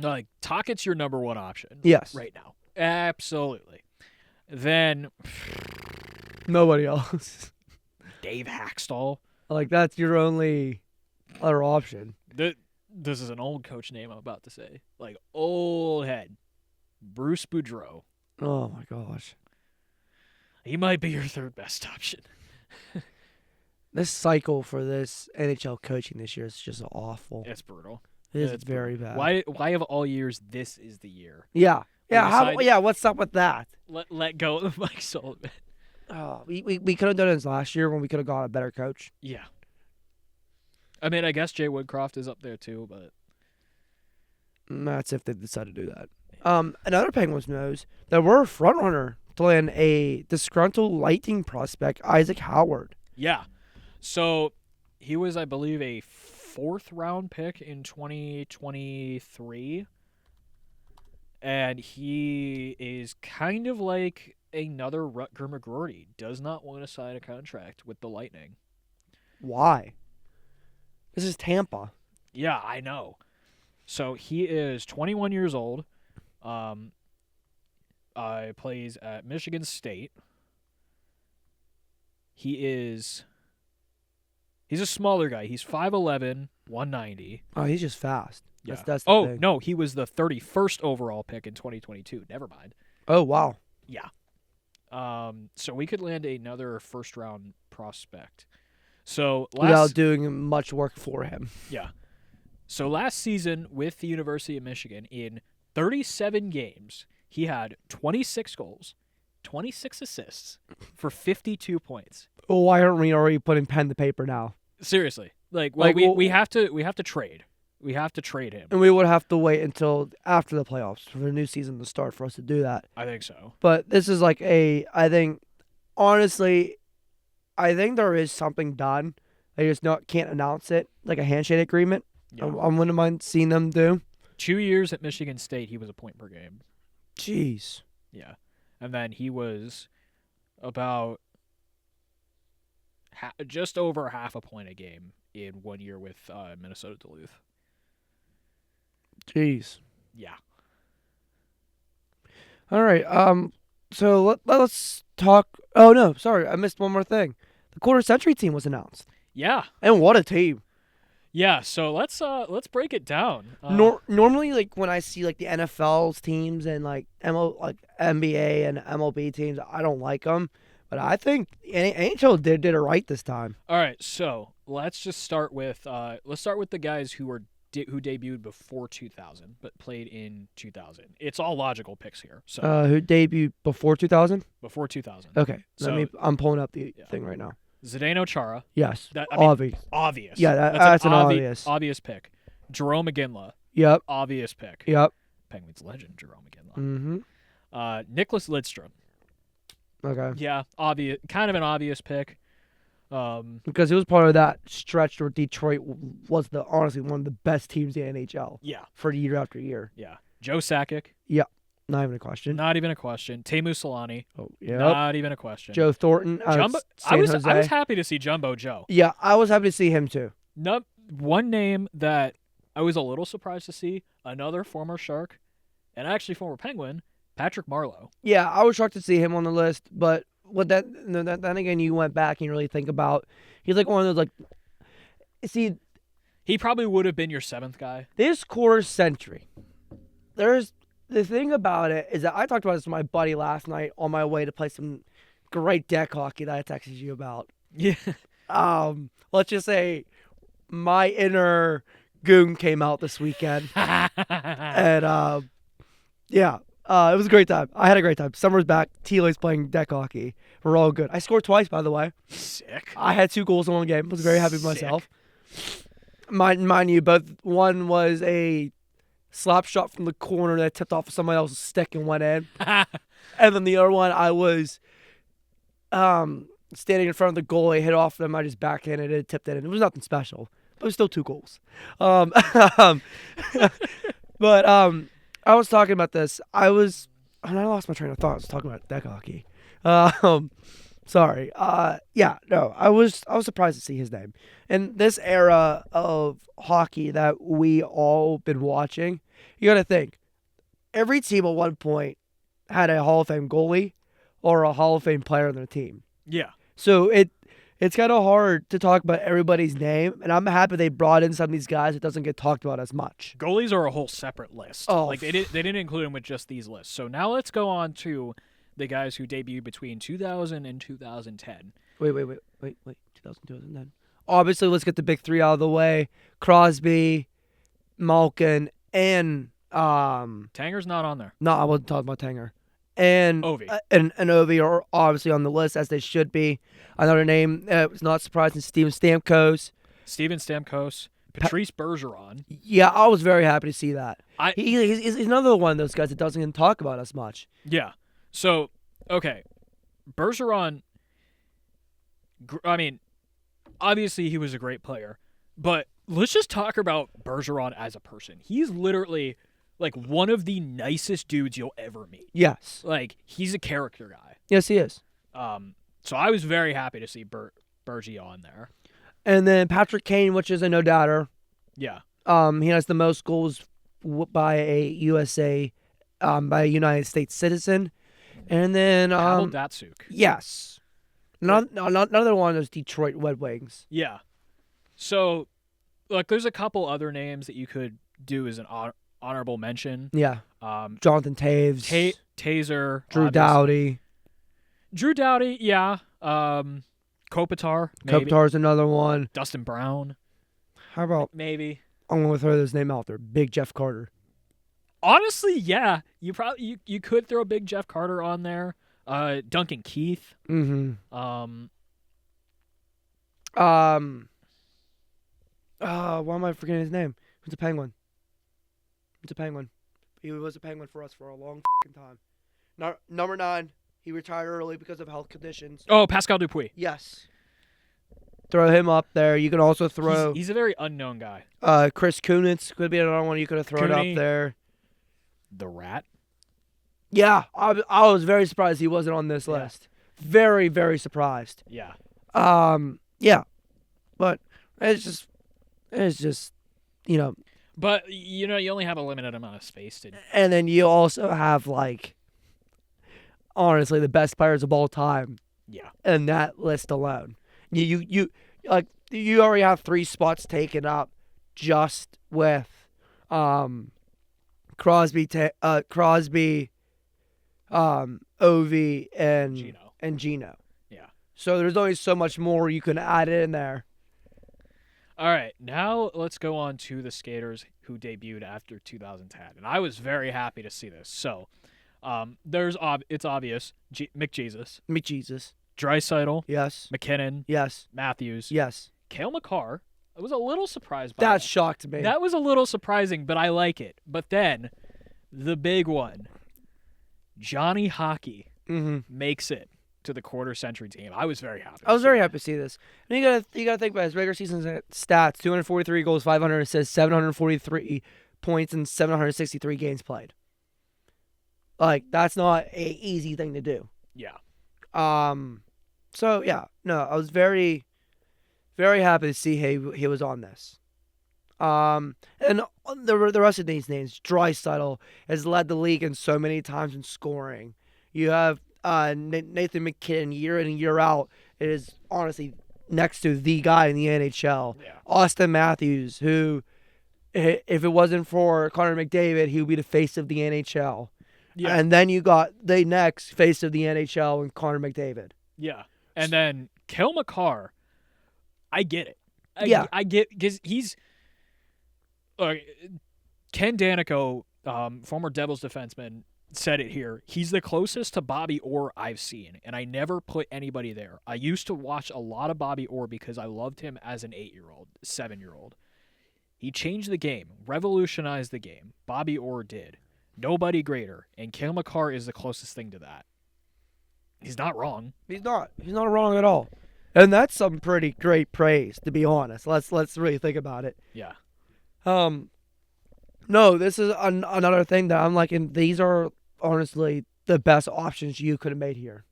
Like, Tocchet's your number one option. Yes. Right now. Absolutely. Then nobody else. Dave Haxtell. Like, that's your only other option. This is an old coach name I'm about to say. Like, old head. Bruce Boudreau. Oh, my gosh. He might be your third best option. This cycle for this NHL coaching this year is just awful. It's brutal. It's very bad. Why of all years this is the year? Yeah. Yeah, what's up with that? Let go of Mike Sullivan. Oh, we could have done this last year when we could have got a better coach. Yeah. I mean, I guess Jay Woodcroft is up there too, but that's if they decide to do that. Another Penguins knows that we're a front runner to land a disgruntled Lightning prospect, Isaac Howard. Yeah. So he was, I believe, a 4th round pick in 2023. And he is kind of like another Rutger McGroarty. Does not want to sign a contract with the Lightning. Why? This is Tampa. Yeah, I know. So he is 21 years old. plays at Michigan State. He's a smaller guy. He's 5'11", 190. Oh, he's just fast. Yeah. That's the Oh, thing. no, he was the 31st overall pick in 2022. Never mind. Oh, wow. Yeah. So we could land another first-round prospect. So Without doing much work for him. Yeah. So last season with the University of Michigan, in 37 games, he had 26 goals, 26 assists for 52 points. Oh, why aren't we already putting pen to paper now? Seriously. We have to trade. We have to trade him. And we would have to wait until after the playoffs for the new season to start for us to do that. I think so. But this is honestly, I think there is something done. They just can't announce it, like a handshake agreement. Yeah. I wouldn't mind seeing them do. 2 years at Michigan State, he was a point per game. Jeez. Yeah. And then he was about just over half a point a game in 1 year with Minnesota Duluth. Jeez. Yeah. All right. So let's talk. Oh no, sorry, I missed one more thing. The quarter century team was announced. Yeah. And what a team. Yeah. So let's break it down. Normally, like when I see like the NFL's teams and like NBA and MLB teams, I don't like them. But I think NHL did it right this time. All right. So let's just start with the guys who debuted before 2000 but played in 2000. It's all logical picks here. So Who debuted before 2000? before 2000. Okay. So, I'm pulling up the thing right now. Zdeno Chara. Yes. Obvious. Yeah, that's an obvious pick. Jerome McGinley. Yep. Obvious pick. Yep. Penguins legend Jerome McGinley. Mm-hmm. Nicholas Lidstrom. Okay. Yeah, obvious. Kind of an obvious pick. Because he was part of that stretch where Detroit was honestly one of the best teams in the NHL. Yeah. For year after year. Yeah. Joe Sakic. Yeah. Not even a question. Not even a question. Teemu Solani. Oh, yeah. Not even a question. Joe Thornton. Jumbo. I was happy to see Jumbo Joe. Yeah, I was happy to see him too. One name that I was a little surprised to see, another former Shark, and actually former Penguin, Patrick Marleau. Yeah, I was shocked to see him on the list, but then again, you went back and you really think about, he's like one of those see. He probably would have been your seventh guy. This quarter century, the thing about it is that I talked about this with my buddy last night on my way to play some great deck hockey that I texted you about. Yeah. Let's just say my inner goon came out this weekend. And, yeah, it was a great time. I had a great time. Summer's back. Thielet's playing deck hockey. We're all good. I scored twice, by the way. Sick. I had 2 goals in one game. I was very happy with myself. Mind you, one was a slap shot from the corner that tipped off somebody else's stick and went in. And then the other one, I was standing in front of the goalie, hit off them. I just backhanded it, tipped it in. It was nothing special. But it was still 2 goals. But I was talking about this. I lost my train of thought. I was talking about deck hockey. Sorry. Yeah, no. I was surprised to see his name. And this era of hockey that we all been watching, you got to think, every team at one point had a Hall of Fame goalie or a Hall of Fame player on their team. Yeah. So it's kind of hard to talk about everybody's name, and I'm happy they brought in some of these guys that doesn't get talked about as much. Goalies are a whole separate list. Oh. Like they didn't include them with just these lists. So now let's go on to the guys who debuted between 2000 and 2010. Wait. 2010. Obviously, let's get the big 3 out of the way. Crosby, Malkin, and Tanger's not on there. No, I wasn't talking about Tanger. And Ovi. And Ovi are obviously on the list, as they should be. Another name, it was not surprising, Steven Stamkos. Patrice Bergeron. Yeah, I was very happy to see that. He's another one of those guys that doesn't even talk about as much. Yeah. So, okay. Bergeron, I mean, obviously he was a great player, but let's just talk about Bergeron as a person. He's literally like one of the nicest dudes you'll ever meet. Yes. Like, he's a character guy. Yes, he is. So I was very happy to see Bergie on there. And then Patrick Kane, which is a no-doubter. Yeah. He has the most goals by a United States citizen. And then Pavel Datsyuk. yes, another one of those Detroit Red Wings. Yeah. So, look, there's a couple other names that you could do as an honorable mention. Yeah, Um, Jonathan Taves, Taser, Drew obviously. Doughty. Drew Doughty, yeah. Kopitar, maybe. Kopitar's another one. Dustin Brown, How about maybe. I'm gonna throw this name out there. Big Jeff Carter. Honestly, yeah. You could throw Big Jeff Carter on there. Duncan Keith. Mm-hmm. Why am I forgetting his name? Who's a Penguin? Who's a Penguin? He was a Penguin for us for a long time. Number 9. He retired early because of health conditions. Oh, Pascal Dupuis. Yes. Throw him up there. You can also throw. He's a very unknown guy. Chris Kunitz could be another one you could have thrown Cooney. up there. The Rat. Yeah, I was very surprised he wasn't on this list. Very, very surprised. Yeah. Yeah, but it's just, you know. But you only have a limited amount of space to. And then you also have honestly, the best players of all time. Yeah. In that list alone, you already have 3 spots taken up, just with, Crosby, Ovi, and Gino. Yeah. So there's always so much more you can add in there. All right, now let's go on to the skaters who debuted after 2010, and I was very happy to see this. So, it's obvious: McJesus, Draisaitl, Yes. McKinnon, Yes. Matthews, Yes. Cale Makar. I was a little surprised by That shocked me. That was a little surprising, but I like it. But then, the big one, Johnny Hockey, makes it to the quarter-century team. I was very happy. I was very happy to see this. And you gotta think about his regular season stats: 243 goals, 500 assists, 743 points, and 763 games played. That's not an easy thing to do. Yeah. So yeah, no, I was very, very happy to see he was on this. And the rest of these names, Draisaitl has led the league in so many times in scoring. You have Nathan McKinnon, year in and year out, is honestly next to the guy in the NHL. Yeah. Austin Matthews, who, if it wasn't for Connor McDavid, he would be the face of the NHL. Yeah. And then you got the next face of the NHL and Connor McDavid. Yeah. And then Cale Makar, I get it. I get, because he's Ken Danico, former Devils defenseman, said it here. He's the closest to Bobby Orr I've seen, and I never put anybody there. I used to watch a lot of Bobby Orr because I loved him as an 8-year-old, 7-year-old. He changed the game, revolutionized the game. Bobby Orr did. Nobody greater, and Cale Makar is the closest thing to that. He's not wrong. He's not wrong at all. And that's some pretty great praise, to be honest. Let's really think about it. Yeah. No, this is another thing that I'm and these are honestly the best options you could have made here.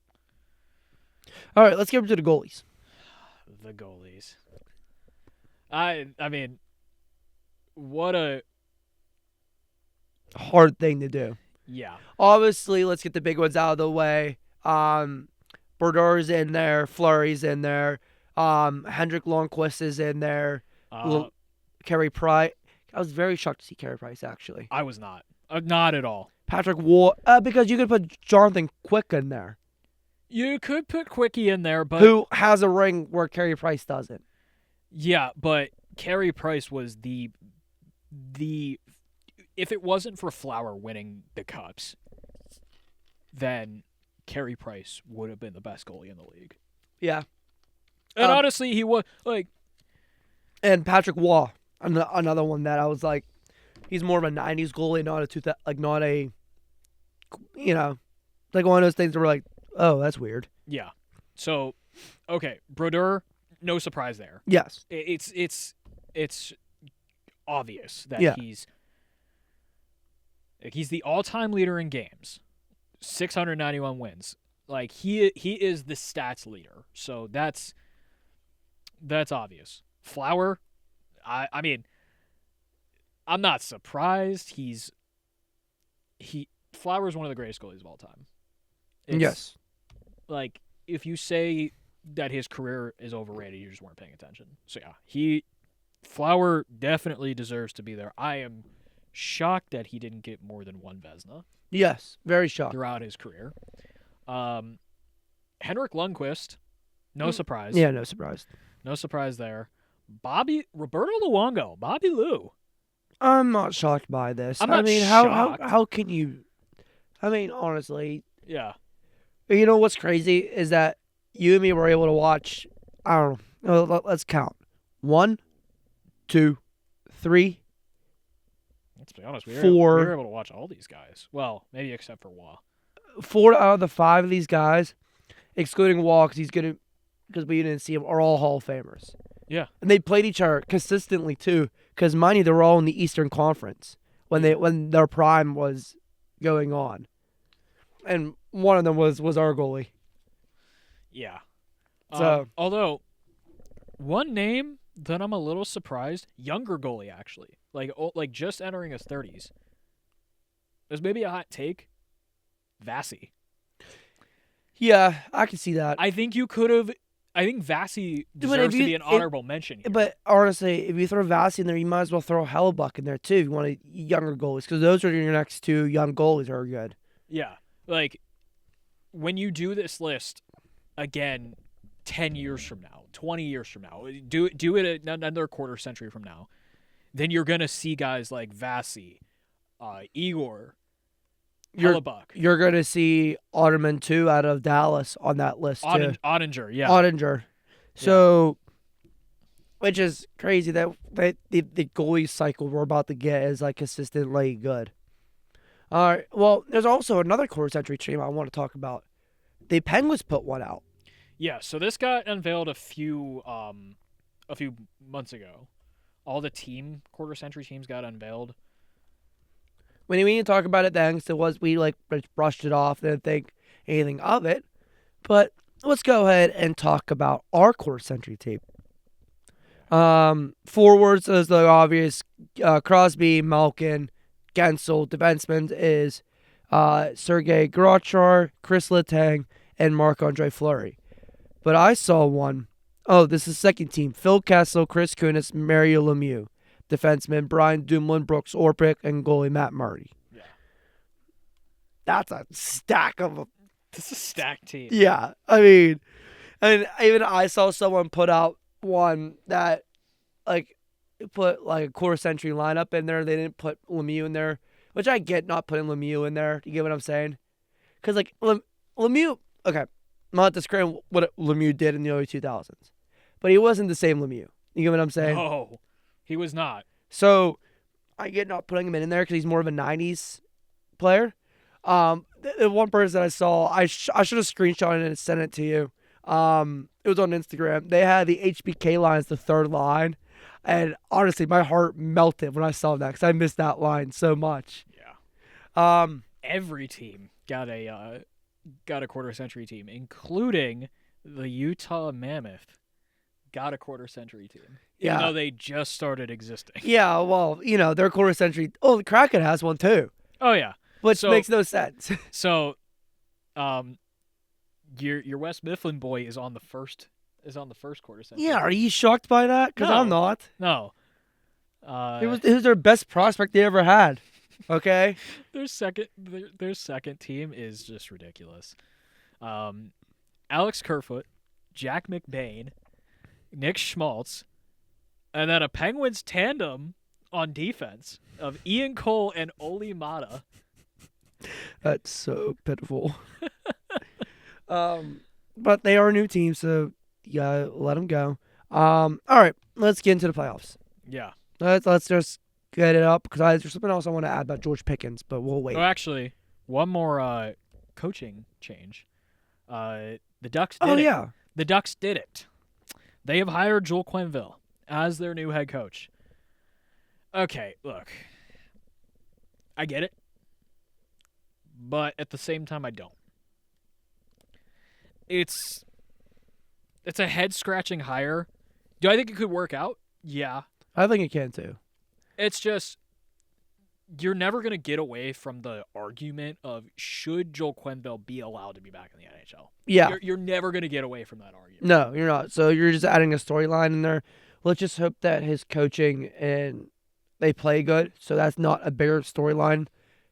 All right, let's get into the goalies. The goalies. I mean, what a hard thing to do. Yeah. Obviously, let's get the big ones out of the way. Bordeaux's in there, Fleury's in there, Hendrik Lundqvist is in there, Carey Price. I was very shocked to see Carey Price, actually. I was not. Not at all. Patrick Ward, because you could put Jonathan Quick in there. You could put Quickie in there, but who has a ring where Carey Price doesn't. Yeah, but Carey Price was the if it wasn't for Flower winning the Cups, then Carey Price would have been the best goalie in the league. Yeah. And honestly, he was and Patrick Waugh, another one that I was he's more of a 90s goalie, not one of those things where oh, that's weird. Yeah. So, okay, Brodeur, no surprise there. Yes. It's obvious that he's the all-time leader in games. 691 wins. He is the stats leader. So that's obvious. Flower, I mean, I'm not surprised. Flower's one of the greatest goalies of all time. Yes. Like, if you say that his career is overrated, you just weren't paying attention. So, yeah, Flower definitely deserves to be there. I am shocked that he didn't get more than one Vezina Yes. Very shocked. throughout his career. Henrik Lundqvist, no surprise. Yeah, no surprise. No surprise there. Roberto Luongo, Bobby Lou. I'm not shocked by this. I'm not I mean, shocked. how can you? I mean, honestly, Yeah. you know what's crazy is that you and me were able to watch. I don't know. Let's count. 1, 2, 3, Let's be honest. We 4. were able to watch all these guys. Well, maybe except for Wah. 4 out of the 5 of these guys, excluding Wall, because we didn't see him, are all Hall of Famers. Yeah. And they played each other consistently too, because mind you, they were all in the Eastern Conference when their prime was going on, and one of them was our goalie. Yeah. So although, one name that I'm a little surprised, younger goalie actually, like just entering his 30s. There's maybe a hot take. Vasi. yeah, I can see that. I think you could have. I think Vasi deserves to be an honorable mention here. But honestly, if you throw Vasi in there, you might as well throw Hellebuck in there too. If you want younger goalies, because those are your next 2 young goalies that are good. Yeah, like when you do this list again, 10 years from now, 20 years from now, do it another quarter century from now, then you're gonna see guys like Vasi, Igor, Hellebuck. You're gonna see Otterman too out of Dallas on that list too. Ottinger, yeah. Ottinger. So, which is crazy that the goalie cycle we're about to get is like consistently good. All right. Well, there's also another quarter century team I want to talk about. The Penguins put one out. Yeah. So this got unveiled a few months ago. All the quarter century teams got unveiled. When we didn't talk about it then, because we brushed it off, didn't think anything of it. But let's go ahead and talk about our quarter century team. Forwards is the obvious. Crosby, Malkin, Gensel. Defenseman is Sergei Grachar, Chris Letang, and Marc-Andre Fleury. But I saw one. Oh, this is the second team. Phil Kessel, Chris Kunitz, Mario Lemieux. Defenseman Brian Dumoulin, Brooks Orpik, and goalie Matt Murray. Yeah. That's a stack of. This is a stacked team. Yeah, I mean, and even I saw someone put out one that, put a quarter century lineup in there. They didn't put Lemieux in there, which I get not putting Lemieux in there. You get what I'm saying? Because Lemieux, okay, I'm not discrediting what Lemieux did in the early 2000s, but he wasn't the same Lemieux. You get what I'm saying? No, he was not. So I get not putting him in there because he's more of a 90s player. The one person I saw, I should have screenshotted it and sent it to you. It was on Instagram. They had the HBK line as the third line. And honestly, my heart melted when I saw that because I missed that line so much. Yeah. Every team got a quarter century team, including the Utah Mammoth got a quarter century team. Even though they just started existing. Yeah, well, their quarter century. Oh, the Kraken has one too. Oh yeah. Which makes no sense. So, your West Mifflin boy is on the first quarter century. Yeah, are you shocked by that? Because I'm not. No. It was their best prospect they ever had. Okay. Their second team is just ridiculous. Alex Kerfoot, Jack McBain, Nick Schmaltz, and then a Penguins tandem on defense of Ian Cole and Oli Mata. That's so pitiful. But they are a new team, so you gotta let them go. All right, let's get into the playoffs. Yeah. Let's just get it up because there's something else I want to add about George Pickens, but we'll wait. Oh, actually, one more coaching change. The Ducks did it. Oh, yeah. The Ducks did it. They have hired Joel Quenneville as their new head coach. Okay, look. I get it. But at the same time, I don't. It's a head-scratching hire. Do I think it could work out? Yeah. I think it can, too. It's just you're never going to get away from the argument of should Joel Quenneville be allowed to be back in the NHL. Yeah. You're never going to get away from that argument. No, you're not. So you're just adding a storyline in there. Let's just hope that his coaching and they play good. So that's not a bigger storyline.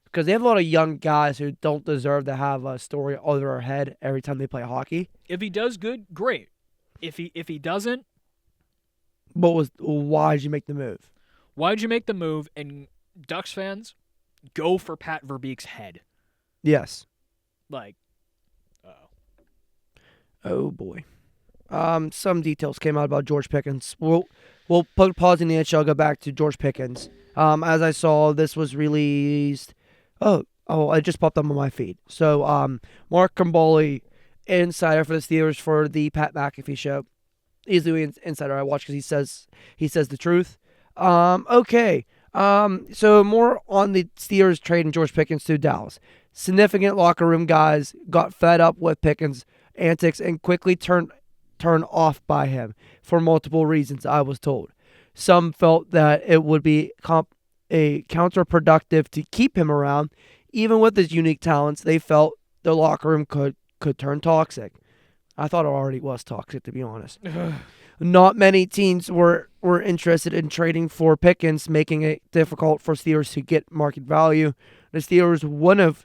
Because they have a lot of young guys who don't deserve to have a story over their head every time they play hockey. If he does good, great. If he doesn't, why did you make the move? Why did you make the move? And Ducks fans, go for Pat Verbeek's head. Yes. Like, oh boy. Some details came out about George Pickens. We'll put pause in the NHL. Go back to George Pickens. As I saw, this was released. Oh, it just popped up on my feed. So, Mark Camboli, insider for the Steelers for the Pat McAfee show. He's the insider I watch because he says the truth. Okay. So more on the Steelers trading George Pickens to Dallas. Significant locker room guys got fed up with Pickens' antics and quickly turned off by him for multiple reasons, I was told. Some felt that it would be counterproductive to keep him around. Even with his unique talents, they felt the locker room could turn toxic. I thought it already was toxic, to be honest. Not many teams were interested in trading for Pickens, making it difficult for Steelers to get market value. The Steelers wouldn't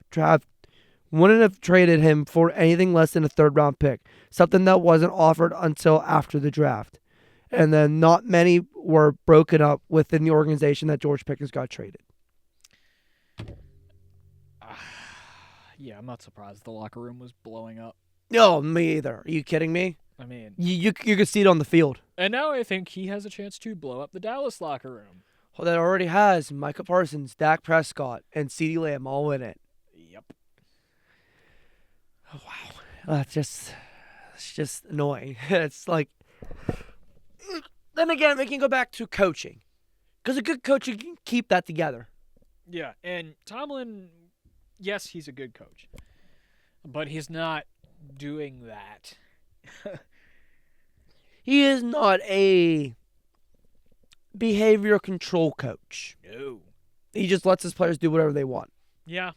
have traded him for anything less than a third-round pick, something that wasn't offered until after the draft. And then not many were broken up within the organization that George Pickens got traded. Yeah, I'm not surprised the locker room was blowing up. No, me either. Are you kidding me? I mean, you could see it on the field. And now I think he has a chance to blow up the Dallas locker room. Well, that already has Micah Parsons, Dak Prescott, and CeeDee Lamb all in it. Yep. Oh, wow. It's just annoying. It's like... Then again, we can go back to coaching. Because a good coach, you can keep that together. Yeah, and Tomlin, yes, he's a good coach. But he's not doing that. He is not a behavior control coach. No. He just lets his players do whatever they want. Yeah.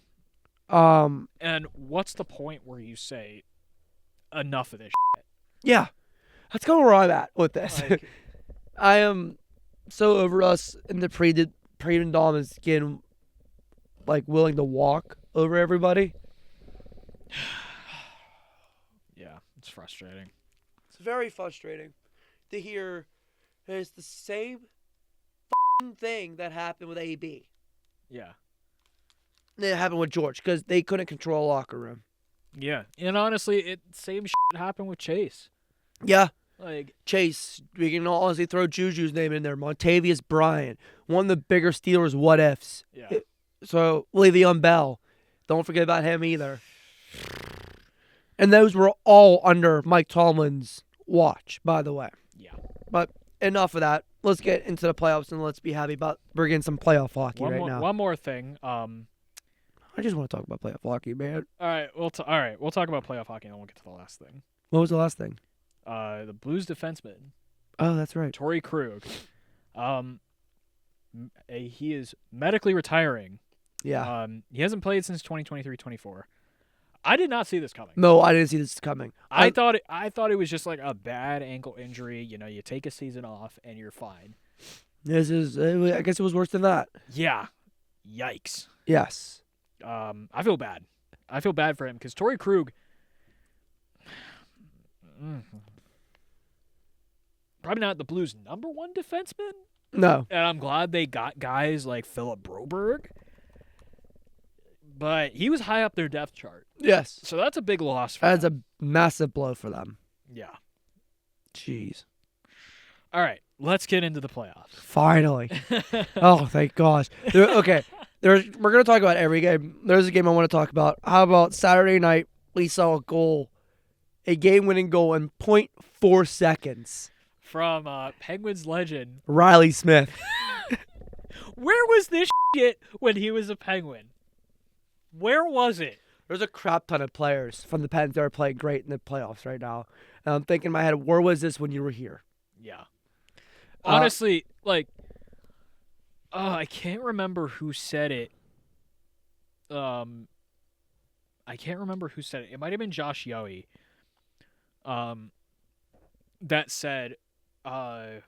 And what's the point where you say, enough of this shit? Yeah. That's kind of where I'm at with this. Like, I am so over us in the pre-dominance getting, like, willing to walk over everybody. Yeah, it's frustrating. It's very frustrating to hear that it's the same thing that happened with AB. Yeah. That happened with George because they couldn't control a locker room. Yeah. And honestly, same shit happened with Chase. Yeah. Like, Chase, we can honestly throw Juju's name in there. Montavious Bryant, one of the bigger Steelers what-ifs. yeah. So, Le'Veon Bell, don't forget about him either. And those were all under Mike Tomlin's watch, by the way. Yeah. But enough of that. Let's get into the playoffs and let's be happy about bringing some playoff hockey now. One more thing. I just want to talk about playoff hockey, man. All right, we'll talk about playoff hockey and then we'll get to the last thing. What was the last thing? The Blues defenseman, Oh, that's right. Torrey Krug. He is medically retiring. Yeah. He hasn't played since 2023-24. I did not see this coming. No, I didn't see this coming. I thought it was just like a bad ankle injury. You know, you take a season off and you're fine. I guess it was worse than that. Yeah. Yikes. Yes. I feel bad. I feel bad for him because Torrey Krug, probably not the Blues' number one defenseman. No. And I'm glad they got guys like Philip Broberg. But he was high up their depth chart. Yes. So that's a big loss for That's them. a massive blow for them. Yeah. Jeez. All right. Let's get into the playoffs. Finally. Oh, thank gosh. Okay. We're going to talk about every game. There's a game I want to talk about. How about Saturday night? We saw a game-winning goal in 0.4 seconds. From Penguins legend. Riley Smith. Where was this shit when he was a Penguin? Where was it? There's a crap ton of players from the Pens that are playing great in the playoffs right now. And I'm thinking in my head, where was this when you were here? Yeah. Honestly, like, I can't remember who said it. I can't remember who said it. It might have been Josh Yohe. That said, I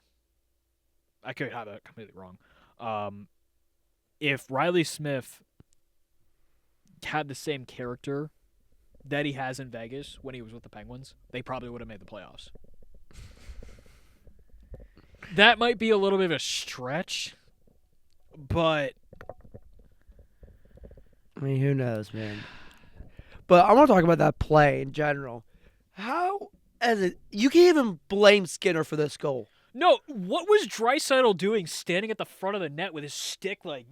could have that completely wrong. If Riley Smith had the same character that he has in Vegas when he was with the Penguins, they probably would have made the playoffs. That might be a little bit of a stretch, but I mean, who knows, man. But I want to talk about that play in general. You can't even blame Skinner for this goal. no, what was Draisaitl doing standing at the front of the net with his stick like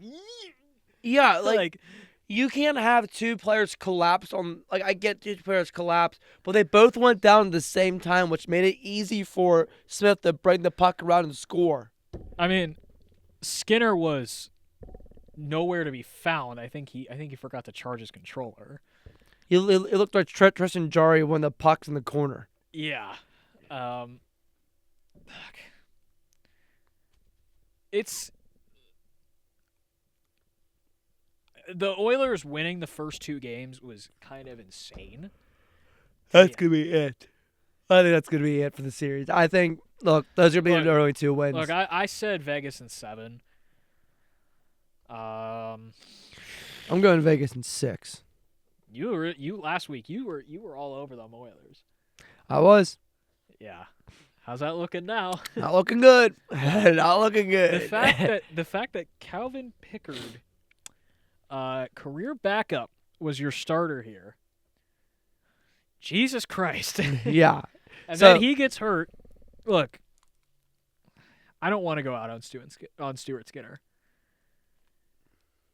Yeah, like you can't have two players collapse on. Like, I get two players collapse, but they both went down at the same time, which made it easy for Smith to bring the puck around and score. I mean, Skinner was nowhere to be found. I think he forgot to charge his controller. It looked like Tristan Jarry when the puck's in the corner. Yeah. It's the Oilers winning the first two games was kind of insane. That's going to be it. I think that's going to be it for the series. I think, look, those are going to be the only two wins. Look, I said Vegas in 7. I'm going Vegas in 6. You last week you were all over them Oilers. I was. Yeah. How's that looking now? Not looking good. Not looking good. The fact that Calvin Pickard, career backup, was your starter here. Jesus Christ. Yeah. And then he gets hurt. Look, I don't want to go out on Stuart Skinner.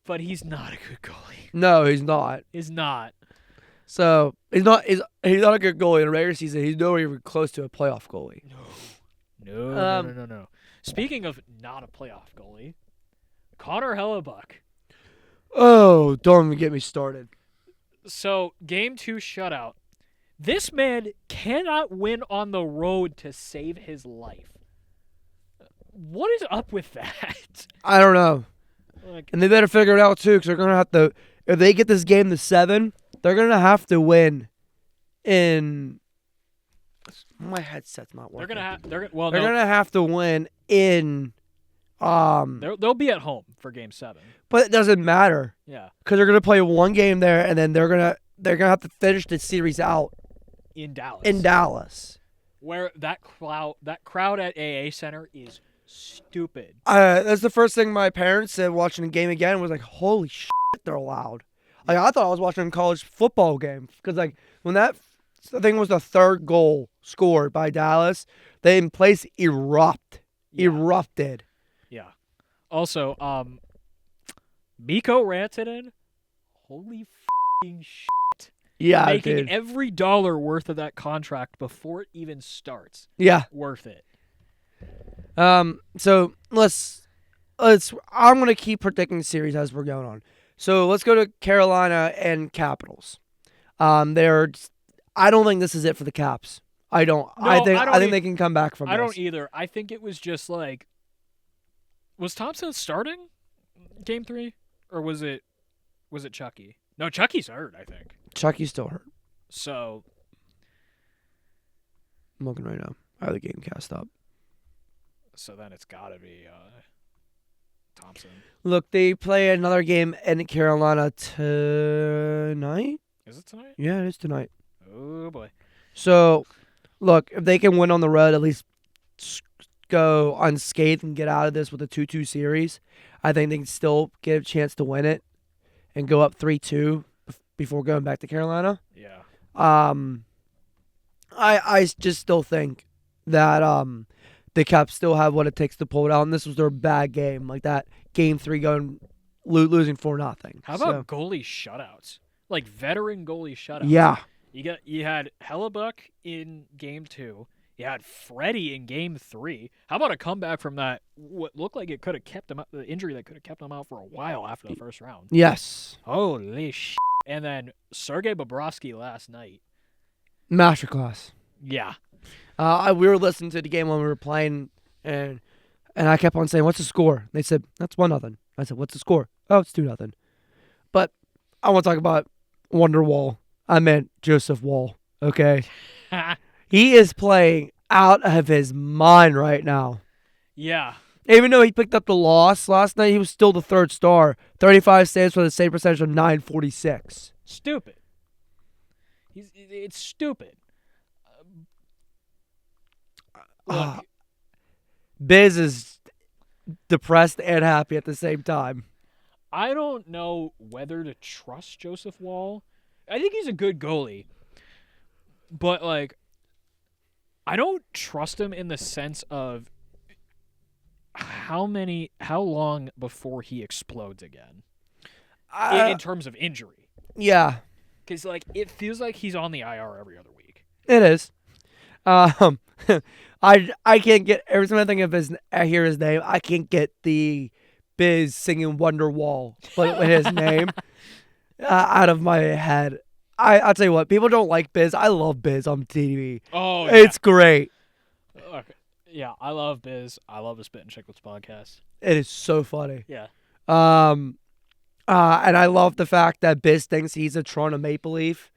But he's not a good goalie. No, he's not. He's not. So he's not a good goalie in a regular season. He's nowhere even close to a playoff goalie. No. Speaking of not a playoff goalie, Connor Hellebuck. Oh, don't even get me started. So, Game 2 shutout. This man cannot win on the road to save his life. What is up with that? I don't know. Like, And they better figure it out, too, because they're going to have to, if they get this game to 7, they're going to have to win in, my headset's not working. they're going to have to win in, they'll be at home for Game 7. but it doesn't matter. Yeah. Because they're going to play one game there, and then they're going to have to finish the series out In Dallas. in Dallas. Where that crowd at AA Center is stupid. That's the first thing my parents said watching the game again was like, holy shit, they're loud. Like, I thought I was watching a college football game. Because, like, when that thing was the third goal scored by Dallas, the place erupted. Yeah. Also, Mikko Rantanen, holy f***ing shit. Yeah, Making dude. every dollar worth of that contract before it even starts. Yeah. Worth it. So I'm gonna keep predicting the series as we're going on. So let's go to Carolina and Capitals. I don't think this is it for the Caps. I think they can come back from this. I don't either. I think it was just like, was Thompson starting Game 3, or was it Chucky? No, Chucky's hurt, I think. Chucky's still hurt. So I'm looking right now. I have the game cast up. So then it's got to be Thompson. Look, they play another game in Carolina tonight. Is it tonight? Yeah, it is tonight. Oh, boy. So, look, if they can win on the road, at least go unscathed and get out of this with a 2-2 series, I think they can still get a chance to win it and go up 3-2 before going back to Carolina. Yeah. I just still think that the Caps still have what it takes to pull it out, and this was their bad game, like that Game 3 going losing 4-0. How about goalie shutouts? Like veteran goalie shutouts. Yeah. You had Hellebuck in Game 2. You had Freddie in Game 3. How about a comeback from that? What looked like it could have kept him out, the injury that could have kept him out for a while after the first round. Yes. Holy shit! And then Sergei Bobrovsky last night. Masterclass. Yeah. We were listening to the game when we were playing, and And I kept on saying, "What's the score?" They said, "That's 1-0." I said, "What's the score?" "Oh, it's 2-0." But I want to talk about Wonderwall. I meant Joseph Wall. Okay, he is playing out of his mind right now. Yeah. Even though he picked up the loss last night, he was still the third star. 35 saves with a save percentage of .946. Stupid. It's stupid. Look, Biz is depressed and happy at the same time. I don't know whether to trust Joseph Wall. I think he's a good goalie. But, like, I don't trust him in the sense of how long before he explodes again in terms of injury. Yeah, Because, like, it feels like he's on the IR every other week. it is. I can't get, every time I hear his name, I can't get the Biz singing Wonderwall, but with his name out of my head. I'll tell you what, people don't like Biz. I love Biz on TV. Oh, It's great. Okay. Yeah, I love Biz. I love the Spit and Chicklets podcast. It is so funny. Yeah. And I love the fact that Biz thinks he's a Toronto Maple Leaf.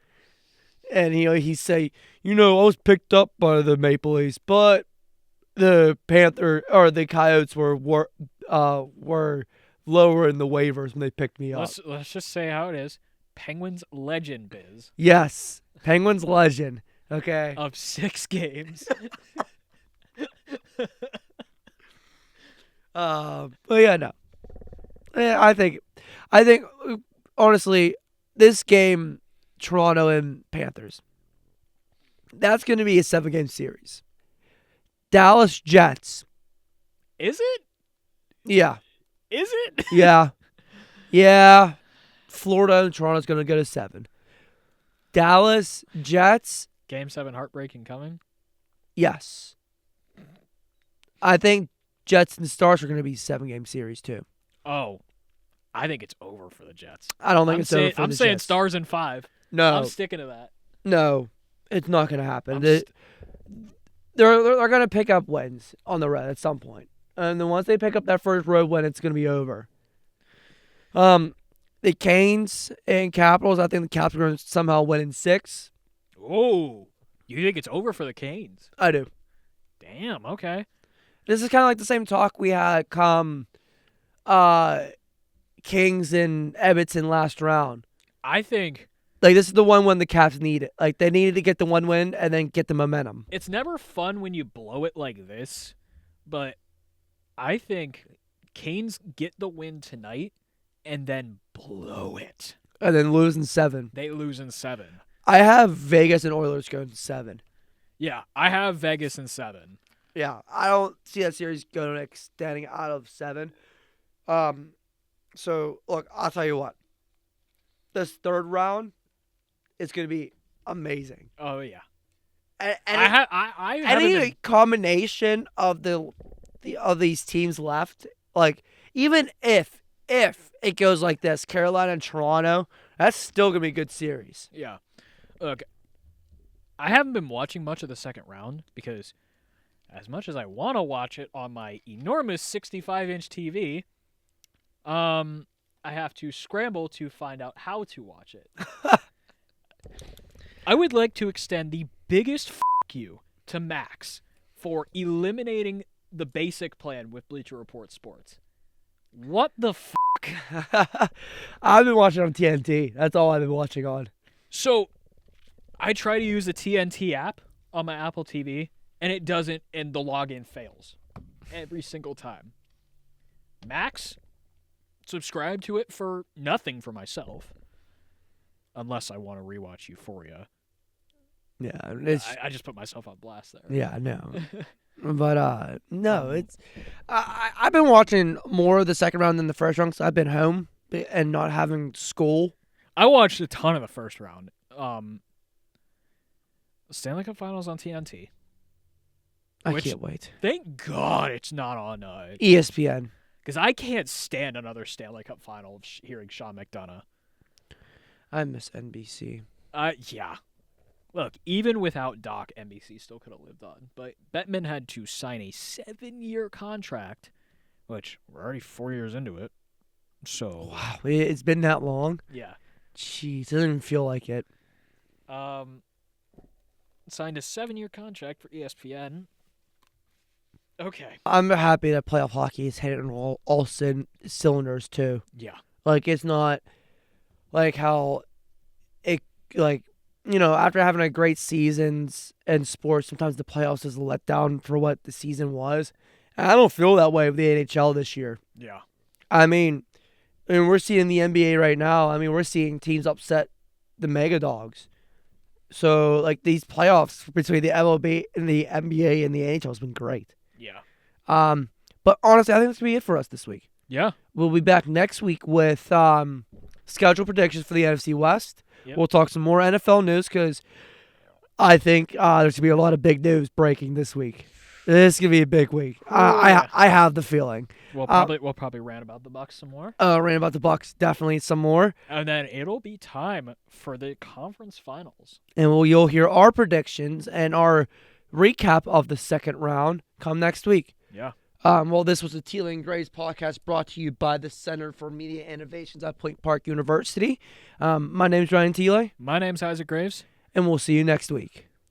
And he say, I was picked up by the Maple Leafs, but the Coyotes were lower in the waivers when they picked me up. Let's just say how it is. Penguins legend Biz. Yes, Penguins legend. Okay. Of 6 games. But yeah, no. Yeah, I think honestly, this game, Toronto and Panthers, that's going to be a 7-game series. Dallas Jets. Is it? Yeah. Is it? Yeah. Yeah. Florida and Toronto's going to go to 7. Dallas Jets. Game 7 heartbreaking coming? Yes. I think Jets and Stars are going to be a 7-game series too. Oh. I think it's over for the Jets. I don't think it's over for the Jets. I'm saying Stars in 5. No. I'm sticking to that. No. It's not going to happen. They're going to pick up wins on the road at some point. And then once they pick up that first road win, it's going to be over. The Canes and Capitals, I think the Caps are going to somehow win in 6. Oh. You think it's over for the Canes? I do. Damn, okay. This is kind of like the same talk we had come Kings and Edmonton last round. I think Like, this is the one when the Caps need it. Like, they needed to get the one win and then get the momentum. it's never fun when you blow it like this, but I think Canes get the win tonight and then blow it. And then lose in 7. They lose in 7. I have Vegas and Oilers going 7. Yeah, I have Vegas in 7. Yeah, I don't see that series going extending out of 7. So, look, I'll tell you what. This third round is going to be amazing. Oh yeah. And I haven't any been, combination of of these teams left, like, even if it goes like this, Carolina and Toronto, that's still gonna be a good series. yeah. Look, I haven't been watching much of the second round because as much as I want to watch it on my enormous 65-inch TV, I have to scramble to find out how to watch it. I would like to extend the biggest you to Max for eliminating the basic plan with Bleacher Report Sports. What the I've been watching on TNT. That's all I've been watching on. So, I try to use the TNT app on my Apple TV, and it doesn't, and the login fails every single time. Max, subscribe to it for nothing for myself, unless I want to rewatch Euphoria. Yeah, I just put myself on blast there. Yeah, no. But no, it's I've been watching more of the second round than the first round because I've been home and not having school. I watched a ton of the first round. Stanley Cup Finals on TNT. I can't wait. Thank God it's not on ESPN. Because I can't stand another Stanley Cup Final of hearing Sean McDonough. I miss NBC. Yeah. Look, even without Doc, NBC still could have lived on. But Bettman had to sign a 7-year contract, which we're already 4 years into it. So Wow, it's been that long? yeah, Jeez, it doesn't even feel like it. signed a 7-year contract for ESPN. Okay. I'm happy that playoff hockey is hitting all cylinders too. Yeah. Like it's not like how it like after having a great seasons in sports, sometimes the playoffs is a letdown for what the season was. And I don't feel that way with the NHL this year. Yeah. I mean, we're seeing the NBA right now. I mean, we're seeing teams upset the mega dogs. So like these playoffs between the MLB and the NBA and the NHL has been great. Yeah. But honestly, I think that's gonna be it for us this week. Yeah. We'll be back next week with schedule predictions for the NFC West. Yep. We'll talk some more NFL news because I think there's going to be a lot of big news breaking this week. This is going to be a big week. I have the feeling. We'll probably rant about the Bucks some more. Rant about the Bucks, definitely some more. And then it'll be time for the conference finals. And you'll hear our predictions and our recap of the second round come next week. Yeah. Well, this was a Thielet and Graves podcast brought to you by the Center for Media Innovations at Point Park University. My name's Ryan Thielet. My name's Isaac Graves. And we'll see you next week.